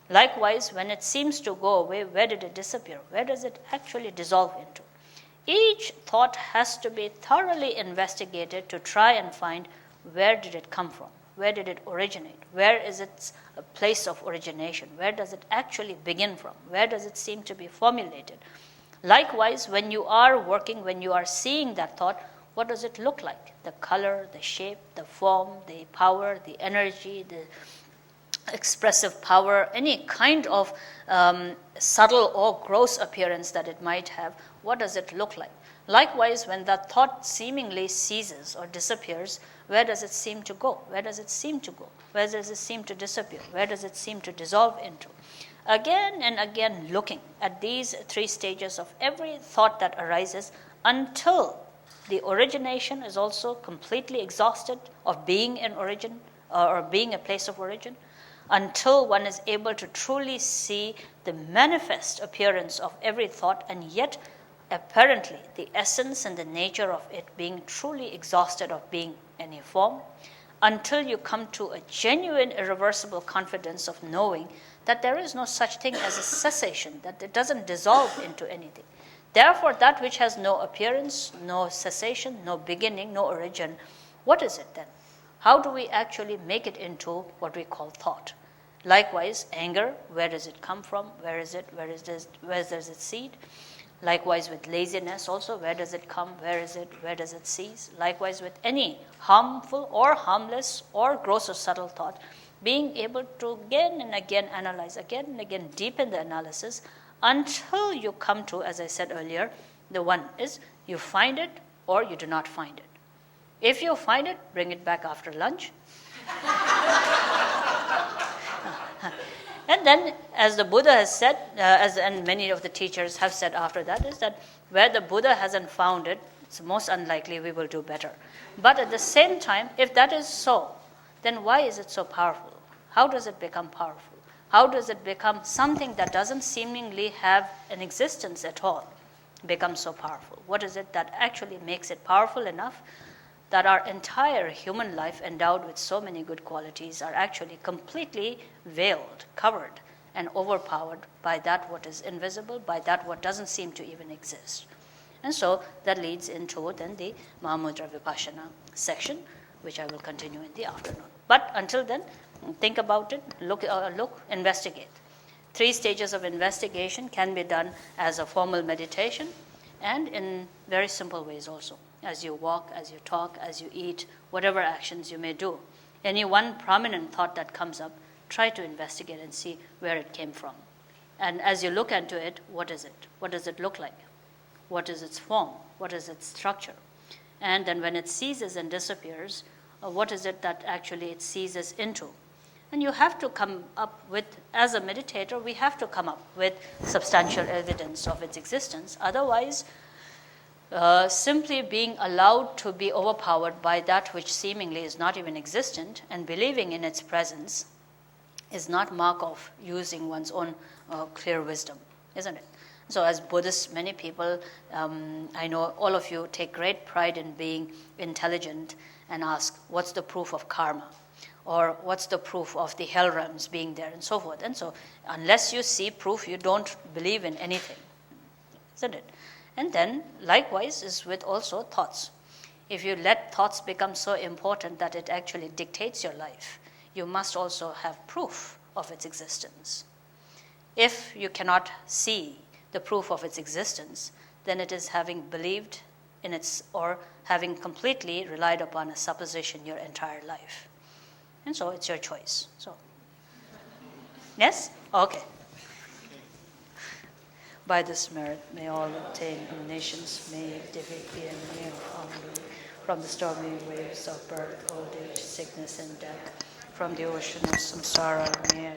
[SPEAKER 1] Likewise, when it seems to go away, where did it disappear? Where does it actually dissolve into? Each thought has to be thoroughly investigated to try and find where did it come from? Where did it originate? Where is its place of origination? Where does it actually begin from? Where does it seem to be formulated? Likewise, when you are working, when you are seeing that thought, what does it look like? The color, the shape, the form, the power, the energy, expressive power, any kind of subtle or gross appearance that it might have, what does it look like? Likewise, when that thought seemingly ceases or disappears, where does it seem to go? Where does it seem to go? Where does it seem to disappear? Where does it seem to dissolve into? Again and again looking at these three stages of every thought that arises until the origination is also completely exhausted of being an origin or being a place of origin, until one is able to truly see the manifest appearance of every thought, and yet apparently the essence and the nature of it being truly exhausted of being any form, until you come to a genuine, irreversible confidence of knowing that there is no such thing as a cessation, that it doesn't dissolve into anything. Therefore, that which has no appearance, no cessation, no beginning, no origin, what is it then? How do we actually make it into what we call thought? Likewise, anger, where does it come from? Where is it? Where does it seed? Likewise with laziness also, where does it come? Where is it? Where does it cease? Likewise with any harmful or harmless or gross or subtle thought, being able to again and again analyze, again and again deepen the analysis until you come to, as I said earlier, the one is you find it or you do not find it. If you find it, bring it back after lunch. And then, as the Buddha has said, and many of the teachers have said after that, is that where the Buddha hasn't found it, it's most unlikely we will do better. But at the same time, if that is so, then why is it so powerful? How does it become powerful? How does it become something that doesn't seemingly have an existence at all become so powerful? What is it that actually makes it powerful enough that our entire human life endowed with so many good qualities are actually completely veiled, covered, and overpowered by that what is invisible, by that what doesn't seem to even exist? And so that leads into then the Mahamudra Vipassana section, which I will continue in the afternoon. But until then, think about it, look, investigate. 3 stages of investigation can be done as a formal meditation and in very simple ways also. As you walk, as you talk, as you eat, whatever actions you may do. Any one prominent thought that comes up, try to investigate and see where it came from. And as you look into it, what is it? What does it look like? What is its form? What is its structure? And then when it ceases and disappears, what is it that actually it ceases into? And you have to come up with, as a meditator, we have to come up with substantial evidence of its existence. Otherwise, simply being allowed to be overpowered by that which seemingly is not even existent and believing in its presence is not mark of using one's own clear wisdom, isn't it? So as Buddhists, many people, I know all of you take great pride in being intelligent and ask, what's the proof of karma? Or what's the proof of the hell realms being there and so forth. And so unless you see proof, you don't believe in anything, isn't it? And then, likewise, is with also thoughts. If you let thoughts become so important that it actually dictates your life, you must also have proof of its existence. If you cannot see the proof of its existence, then it is having believed in its, or having completely relied upon a supposition your entire life. And so it's your choice. So, yes? Okay. By this merit, may all obtain nations, may defeat the enemy from the stormy waves of birth, old age, sickness, and death, from the ocean of samsara, may